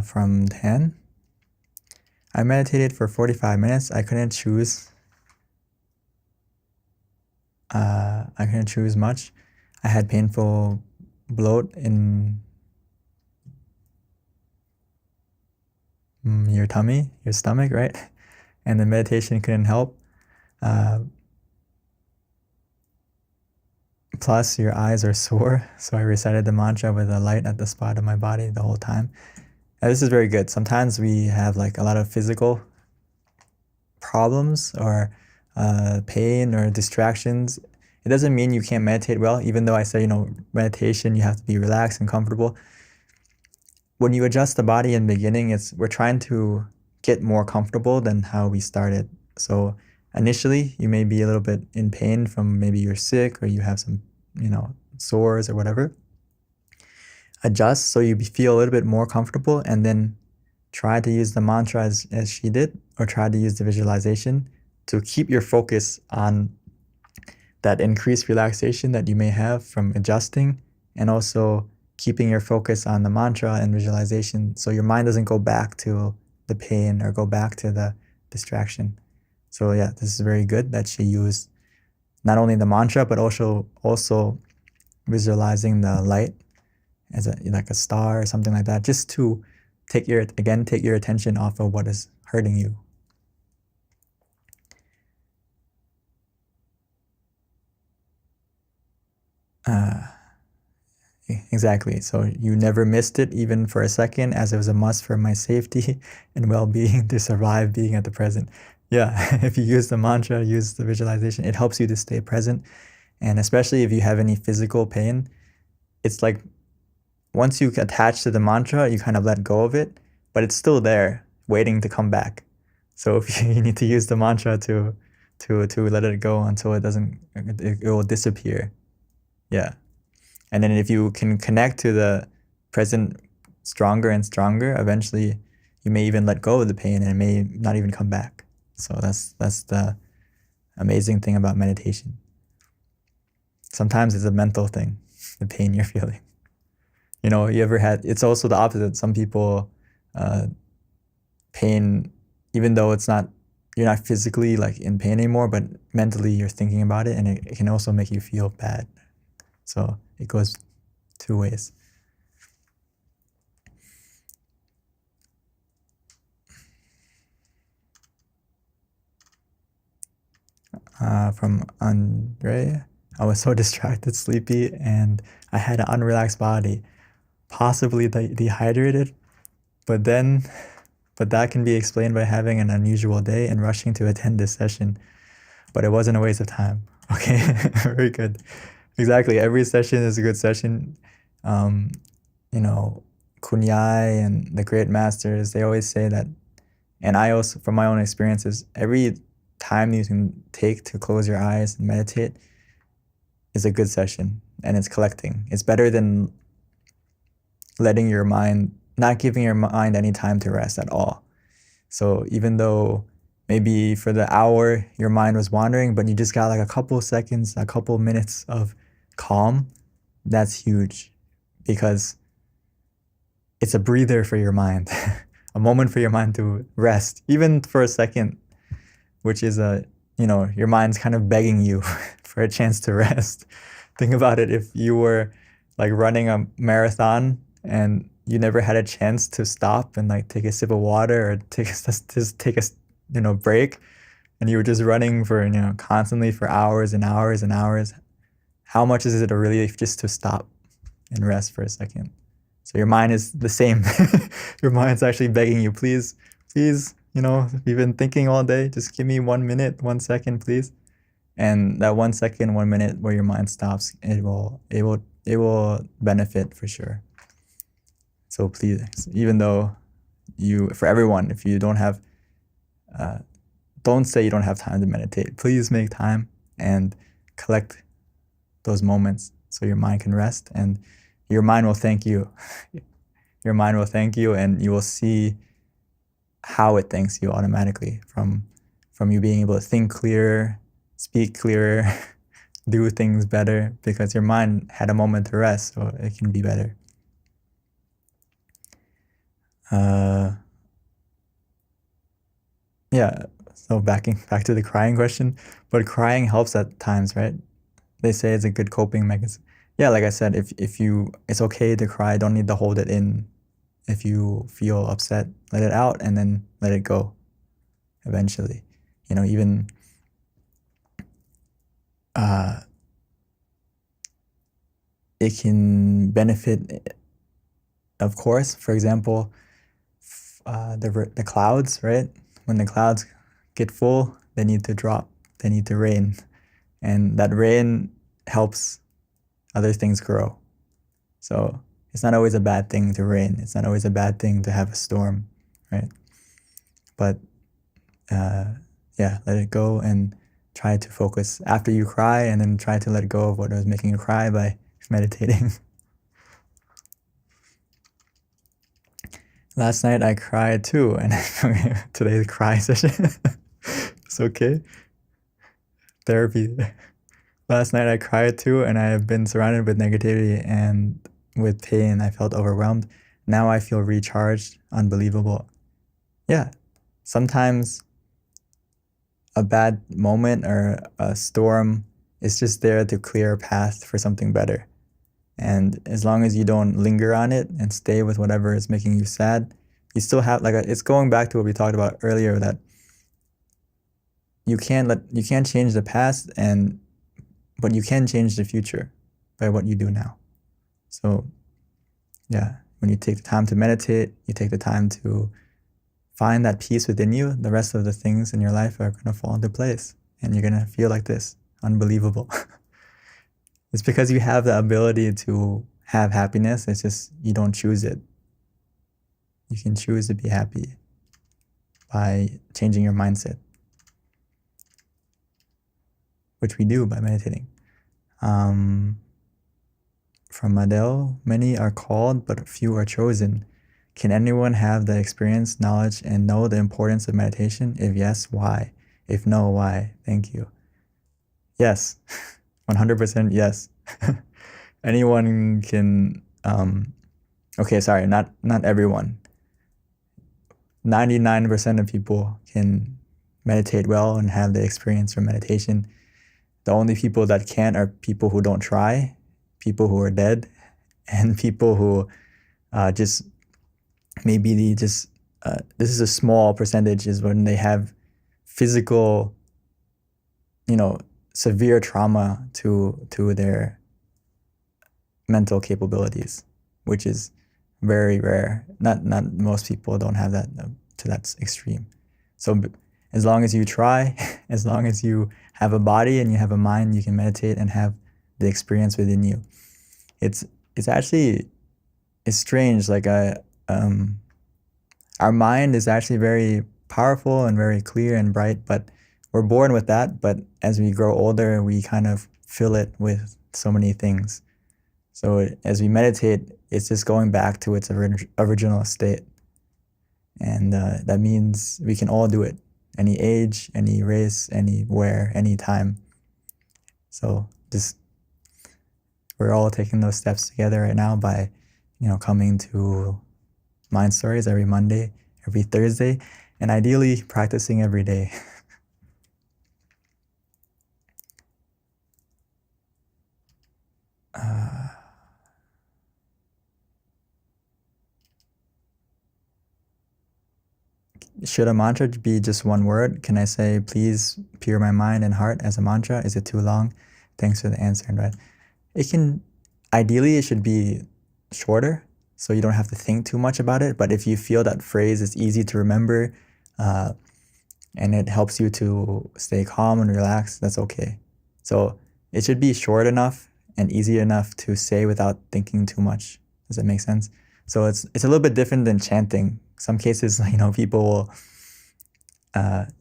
From 10, I meditated for 45 minutes. I couldn't choose. Much. I had painful bloat in your tummy, your stomach, right? And the meditation couldn't help. Plus, your eyes are sore. So I recited the mantra with a light at the spot of my body the whole time. And this is very good. Sometimes we have like a lot of physical problems or pain or distractions. It doesn't mean you can't meditate well, even though I say, meditation, you have to be relaxed and comfortable. When you adjust the body in the beginning, we're trying to get more comfortable than how we started. So initially, you may be a little bit in pain from maybe you're sick or you have some, sores or whatever. Adjust so you feel a little bit more comfortable, and then try to use the mantra as she did, or try to use the visualization to keep your focus on that increased relaxation that you may have from adjusting, and also keeping your focus on the mantra and visualization so your mind doesn't go back to the pain or go back to the distraction. So yeah, this is very good that she used not only the mantra, but also visualizing the light as like a star or something like that, just to take your attention off of what is hurting you. Exactly. So you never missed it, even for a second, as it was a must for my safety and well-being to survive being at the present. Yeah, if you use the mantra, use the visualization, it helps you to stay present. And especially if you have any physical pain, it's like once you attach to the mantra, you kind of let go of it, but it's still there, waiting to come back. So if you need to use the mantra to let it go until it will disappear. Yeah. And then if you can connect to the present stronger and stronger, eventually you may even let go of the pain and it may not even come back. So that's the amazing thing about meditation. Sometimes it's a mental thing, the pain you're feeling. You ever had, it's also the opposite. Some people, pain, even though you're not physically like in pain anymore, but mentally you're thinking about it, and it can also make you feel bad. So it goes two ways. From Andre, I was so distracted, sleepy, and I had an unrelaxed body, possibly dehydrated, but that can be explained by having an unusual day and rushing to attend this session. But it wasn't a waste of time. Okay, very good. Exactly. Every session is a good session. Kunyai and the great masters, they always say that, and I also, from my own experiences, every time you can take to close your eyes and meditate is a good session, and it's collecting. It's better than letting your mind, not giving your mind any time to rest at all. So even though maybe for the hour your mind was wandering, but you just got like a couple seconds, a couple minutes of calm, that's huge, because it's a breather for your mind, a moment for your mind to rest, even for a second, which is your mind's kind of begging you for a chance to rest. Think about it. If you were like running a marathon and you never had a chance to stop and like take a sip of water or just take a break, and you were just running for constantly for hours and hours and hours, how much is it a relief just to stop and rest for a second? So your mind is the same. Your mind's actually begging you, please, you've been thinking all day, just give me 1 minute, 1 second, please. And that 1 second, 1 minute where your mind stops, it will benefit for sure. So please, even though for everyone, if you don't have, don't say you don't have time to meditate. Please make time and collect those moments so your mind can rest, and your mind will thank you. Your mind will thank you, and you will see how it thanks you automatically from you being able to think clearer, speak clearer, do things better, because your mind had a moment to rest, so it can be better. Yeah, so back to the crying question, but crying helps at times, right? They say it's a good coping mechanism. Yeah, like I said, if it's okay to cry, don't need to hold it in. If you feel upset, let it out and then let it go eventually. Even it can benefit, of course. For example, the clouds, right? When the clouds get full, they need to drop, they need to rain. And that rain helps other things grow. So it's not always a bad thing to rain. It's not always a bad thing to have a storm, right? But let it go and try to focus after you cry, and then try to let go of what was making you cry by meditating. Last night I cried too, and today's cry session. It's okay. Therapy. Last night I cried too, and I have been surrounded with negativity and with pain. I felt overwhelmed. Now I feel recharged. Unbelievable. Yeah, sometimes a bad moment or a storm is just there to clear a path for something better. And as long as you don't linger on it and stay with whatever is making you sad, you still have it's going back to what we talked about earlier, that you can't change the past, but you can change the future by what you do now. So yeah, when you take the time to meditate, you take the time to find that peace within you, the rest of the things in your life are going to fall into place, and you're going to feel like this. Unbelievable. It's because you have the ability to have happiness. It's just you don't choose it. You can choose to be happy by changing your mindset, which we do by meditating. From Adele, many are called, but few are chosen. Can anyone have the experience, knowledge, and know the importance of meditation? If yes, why? If no, why? Thank you. Yes, 100% yes. Anyone can Okay, sorry, not everyone. 99% of people can meditate well and have the experience from meditation. The only people that can't are people who don't try, people who are dead, and people who just maybe they just this is a small percentage, is when they have physical, severe trauma to their mental capabilities, which is very rare. Not most people don't have that to that extreme. So as long as you try, as long as you have a body and you have a mind, you can meditate and have the experience within you. It's actually, it's strange. Like our mind is actually very powerful and very clear and bright, but we're born with that. But as we grow older, we kind of fill it with so many things. So as we meditate, it's just going back to its original state. And that means we can all do it. Any age, any race, anywhere, anytime. So just, we're all taking those steps together right now by, coming to Mind Stories every Monday, every Thursday, and ideally practicing every day. Should a mantra be just one word? Can I say, please pure my mind and heart as a mantra? Is it too long? Thanks for the answer. And ideally, it should be shorter, so you don't have to think too much about it. But if you feel that phrase is easy to remember and it helps you to stay calm and relaxed, that's okay. So it should be short enough and easy enough to say without thinking too much. Does that make sense? So it's a little bit different than chanting. Some cases, people will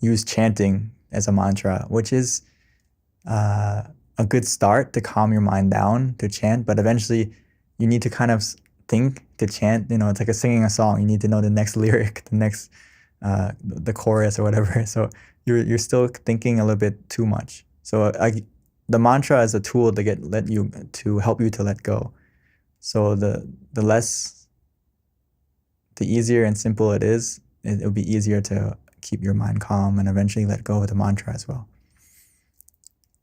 use chanting as a mantra, which is a good start to calm your mind down to chant. But eventually, you need to kind of think to chant. It's like singing a song. You need to know the next lyric, the next the chorus or whatever. So you're still thinking a little bit too much. So the mantra is a tool to help you to let go. So the easier and simple it is, it'll be easier to keep your mind calm and eventually let go of the mantra as well.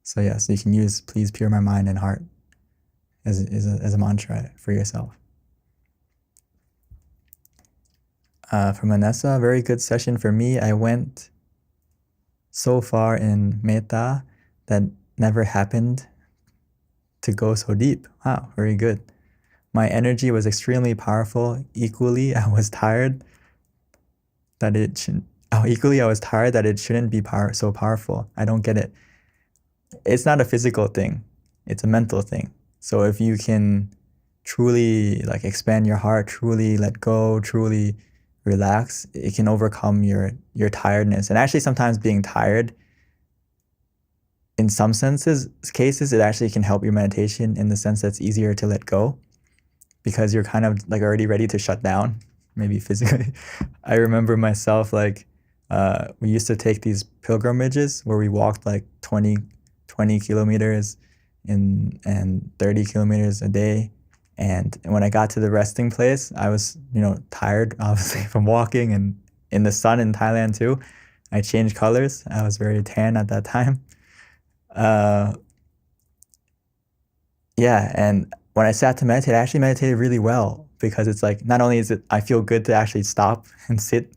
So yes, you can use please pure my mind and heart as a mantra for yourself. From Vanessa, very good session for me. I went so far in metta that never happened to go so deep. Wow, very good. My energy was extremely powerful. Equally, I was tired that it shouldn't be so powerful. I don't get it. It's not a physical thing. It's a mental thing. So if you can truly expand your heart, truly let go, truly relax, it can overcome your tiredness. And actually sometimes being tired, in some cases, it actually can help your meditation in the sense that it's easier to let go, because you're kind of already ready to shut down, maybe physically. I remember myself, we used to take these pilgrimages where we walked 20 kilometers and 30 kilometers a day. And when I got to the resting place, I was, tired, obviously, from walking, and in the sun in Thailand too. I changed colors. I was very tan at that time. And when I sat to meditate, I actually meditated really well, because it's not only is it I feel good to actually stop and sit,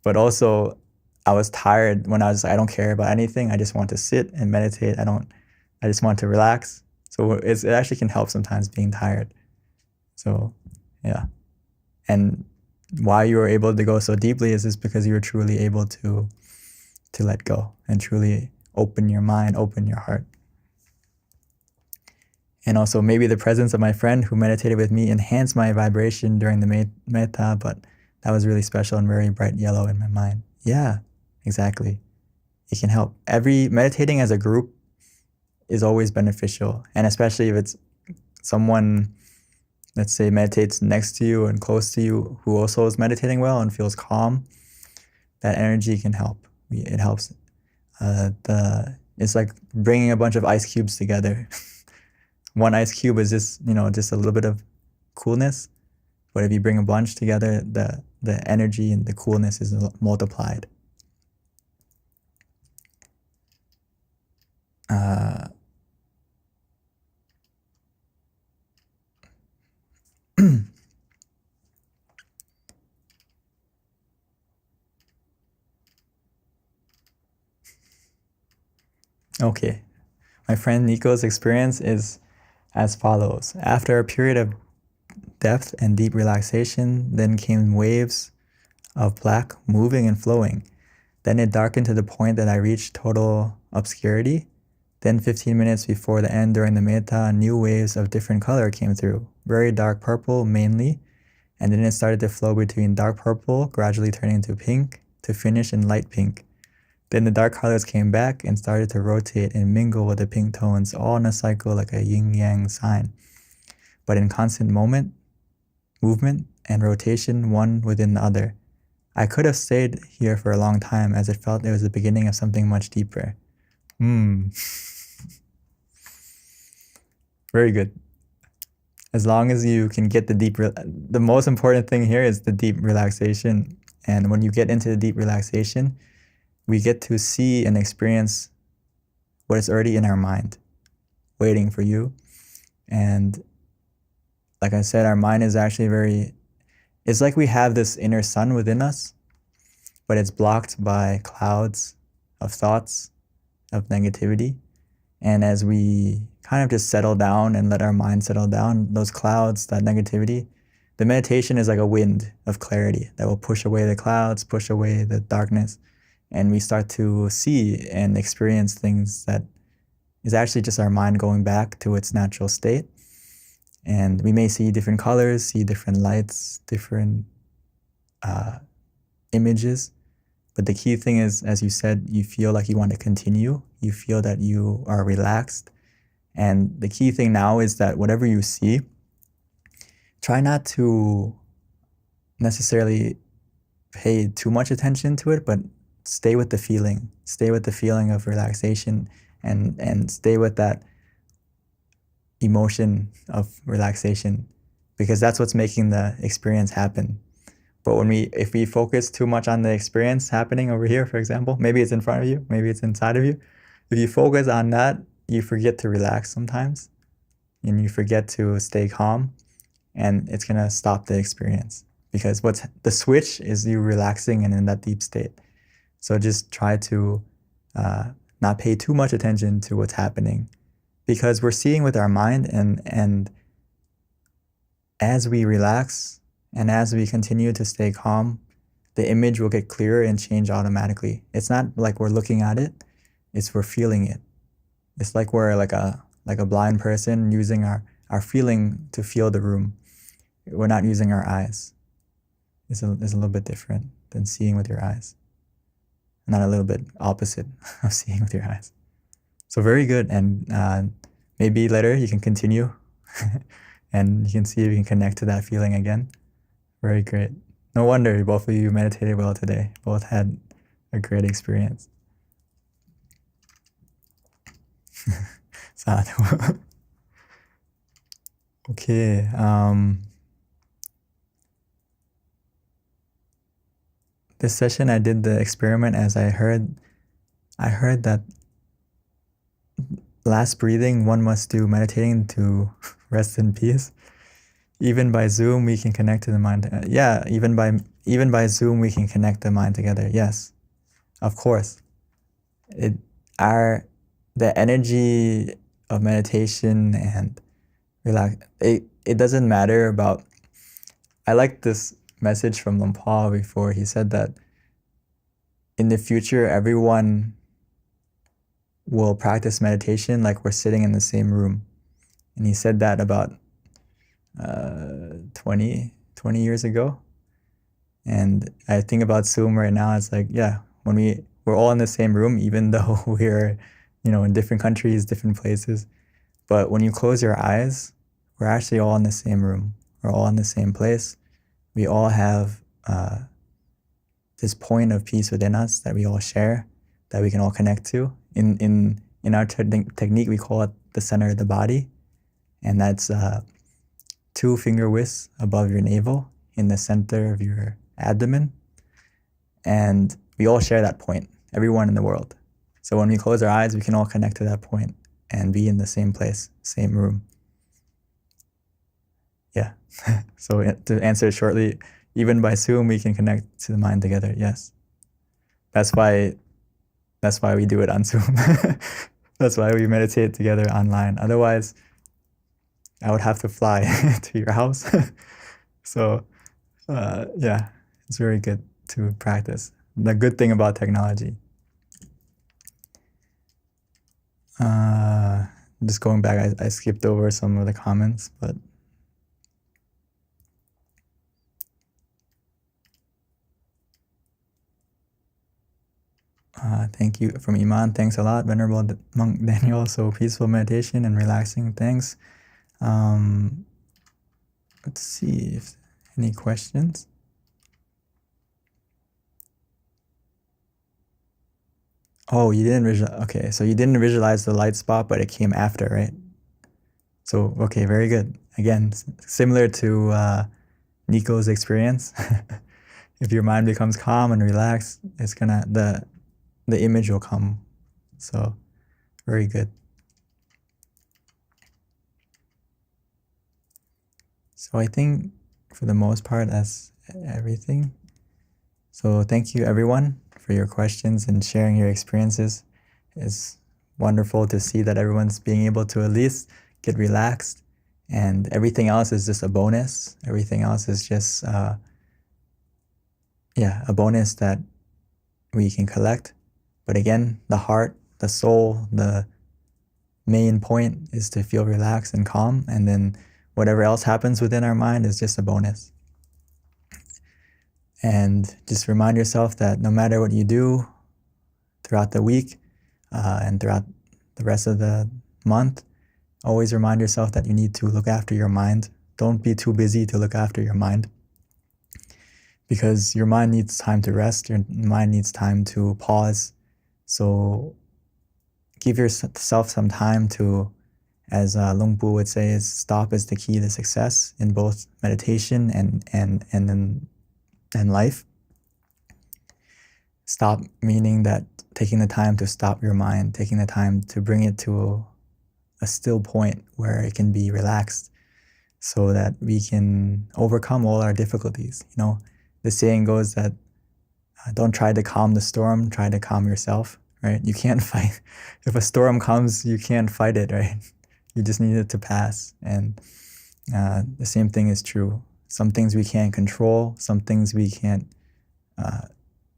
but also I was tired when I was I don't care about anything. I just want to sit and meditate. I just want to relax. So it actually can help sometimes being tired. So yeah. And why you were able to go so deeply is just because you were truly able to let go and truly open your mind, open your heart. And also maybe the presence of my friend who meditated with me enhanced my vibration during the metta, but that was really special and very bright yellow in my mind. Yeah, exactly. It can help. Meditating as a group is always beneficial. And especially if it's someone, let's say, meditates next to you and close to you who also is meditating well and feels calm, that energy can help. It helps. It's like bringing a bunch of ice cubes together. One ice cube is just a little bit of coolness, But if you bring a bunch together, the energy and the coolness is multiplied. Okay, my friend Nico's experience is as follows. After a period of depth and deep relaxation, then came waves of black moving and flowing. Then it darkened to the point that I reached total obscurity. Then 15 minutes before the end during the metta, new waves of different color came through, very dark purple mainly, and then it started to flow between dark purple, gradually turning to pink, to finish in light pink. Then the dark colors came back and started to rotate and mingle with the pink tones, all in a cycle like a yin-yang sign, but in constant movement and rotation, one within the other. I could have stayed here for a long time, as it felt it was the beginning of something much deeper. Very good. As long as you can get the most important thing here is the deep relaxation. And when you get into the deep relaxation, we get to see and experience what is already in our mind, waiting for you. And like I said, our mind is actually it's like we have this inner sun within us, but it's blocked by clouds of thoughts, of negativity. And as we kind of just settle down and let our mind settle down, those clouds, that negativity, the meditation is like a wind of clarity that will push away the clouds, push away the darkness. And we start to see and experience things that is actually just our mind going back to its natural state. And we may see different colors, see different lights, different images. But the key thing is, as you said, you feel like you want to continue. You feel that you are relaxed. And the key thing now is that whatever you see, try not to necessarily pay too much attention to it, but stay with the feeling. Stay with the feeling of relaxation and stay with that emotion of relaxation, because that's what's making the experience happen. But if we focus too much on the experience happening over here, for example, maybe it's in front of you, maybe it's inside of you. If you focus on that, you forget to relax sometimes and you forget to stay calm, and it's going to stop the experience, because what's the switch is you relaxing and in that deep state. So just try to not pay too much attention to what's happening, because we're seeing with our mind, and as we relax and as we continue to stay calm, the image will get clearer and change automatically. It's not like we're looking at it, it's we're feeling it. It's like we're like a blind person using our feeling to feel the room. We're not using our eyes. It's a little bit different than seeing with your eyes. Not a little bit opposite of seeing with your eyes. So very good. And maybe later you can continue and you can see if you can connect to that feeling again. Very great. No wonder both of you meditated well today. Both had a great experience. Sadhu. Okay. This session I did the experiment as I heard that last breathing one must do meditating to rest in peace. Even by Zoom we can connect to the mind. Even by Zoom we can connect the mind together. Yes, of course. The energy of meditation and relax. It doesn't matter about. I like this message from Lumpur before. He said that in the future everyone will practice meditation like we're sitting in the same room. And he said that about 20 years ago. And I think about Zoom right now, it's like, yeah, when we're all in the same room, even though we're, in different countries, different places. But when you close your eyes, we're actually all in the same room. We're all in the same place. We all have this point of peace within us that we all share, that we can all connect to. In our technique, we call it the center of the body. And that's 2 finger widths above your navel in the center of your abdomen. And we all share that point, everyone in the world. So when we close our eyes, we can all connect to that point and be in the same place, same room. Yeah. So to answer it shortly, even by Zoom, we can connect to the mind together. Yes. That's why we do it on Zoom. That's why we meditate together online. Otherwise, I would have to fly to your house. So yeah, it's very good to practice. The good thing about technology. Just going back, I skipped over some of the comments, but thank you from Iman. Thanks a lot, Venerable Monk Daniel. So peaceful meditation and relaxing. Thanks. Let's see if any questions. Oh, you didn't visualize. Okay, so you didn't visualize the light spot, but it came after, right? So, okay, very good. Again, similar to Nico's experience. If your mind becomes calm and relaxed, it's gonna the image will come. So, very good. So I think for the most part, that's everything. So thank you everyone for your questions and sharing your experiences. It's wonderful to see that everyone's being able to at least get relaxed, and everything else is just a bonus. Everything else is just, a bonus that we can collect. But again, the heart, the soul, the main point is to feel relaxed and calm, and then whatever else happens within our mind is just a bonus. And just remind yourself that no matter what you do throughout the week and throughout the rest of the month, always remind yourself that you need to look after your mind. Don't be too busy to look after your mind, because your mind needs time to rest. Your mind needs time to pause. So give yourself some time to, as Lung Pu would say, is stop is the key to success in both meditation and in life. Stop meaning that taking the time to stop your mind, taking the time to bring it to a still point where it can be relaxed, so that we can overcome all our difficulties. You know, the saying goes that don't try to calm the storm, try to calm yourself, right? You can't fight. If a storm comes, you can't fight it, right? You just need it to pass. And the same thing is true. Some things we can't control, some things we can't,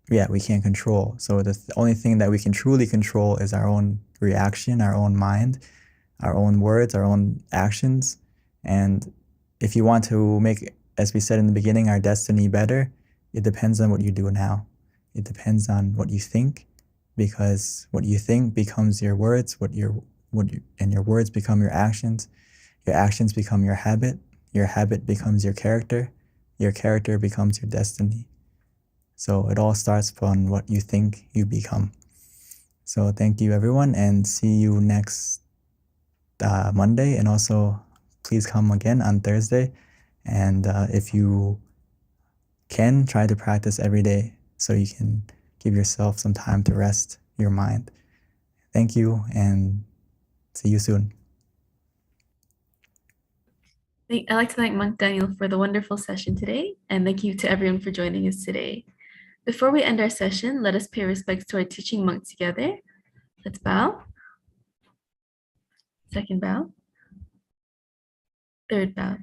we can't control. So the only thing that we can truly control is our own reaction, our own mind, our own words, our own actions. And if you want to make, as we said in the beginning, our destiny better, it depends on what you do now. It depends on what you think, because what you think becomes your words, and your words become your actions become your habit becomes your character becomes your destiny. So it all starts from what you think you become. So thank you everyone, and see you next Monday, and also please come again on Thursday. And if you can, try to practice every day so you can give yourself some time to rest your mind. Thank you, and see you soon. I'd like to thank Monk Daniel for the wonderful session today, and thank you to everyone for joining us today. Before we end our session, let us pay respects to our teaching monk together. Let's bow. Second bow. Third bow.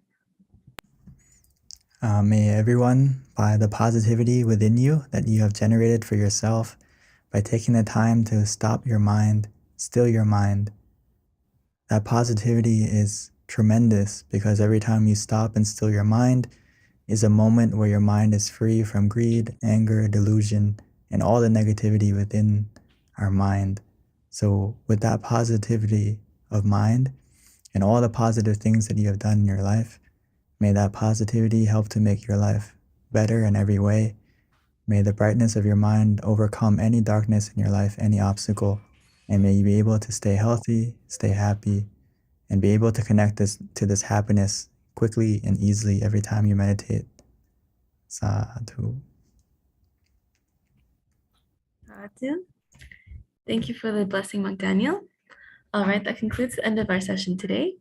May everyone, by the positivity within you that you have generated for yourself, by taking the time to stop your mind, still your mind, that positivity is tremendous, because every time you stop and still your mind is a moment where your mind is free from greed, anger, delusion, and all the negativity within our mind. So with that positivity of mind and all the positive things that you have done in your life, may that positivity help to make your life better in every way. May the brightness of your mind overcome any darkness in your life, any obstacle, and may you be able to stay healthy, stay happy, and be able to connect to this happiness quickly and easily every time you meditate. Sadhu. Sadhu. Thank you for the blessing, Monk Daniel. All right, that concludes the end of our session today.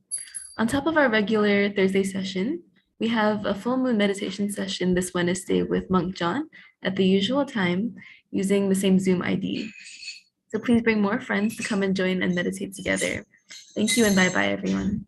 On top of our regular Thursday session, we have a full moon meditation session this Wednesday with Monk John at the usual time using the same Zoom ID. So please bring more friends to come and join and meditate together. Thank you and bye-bye, everyone.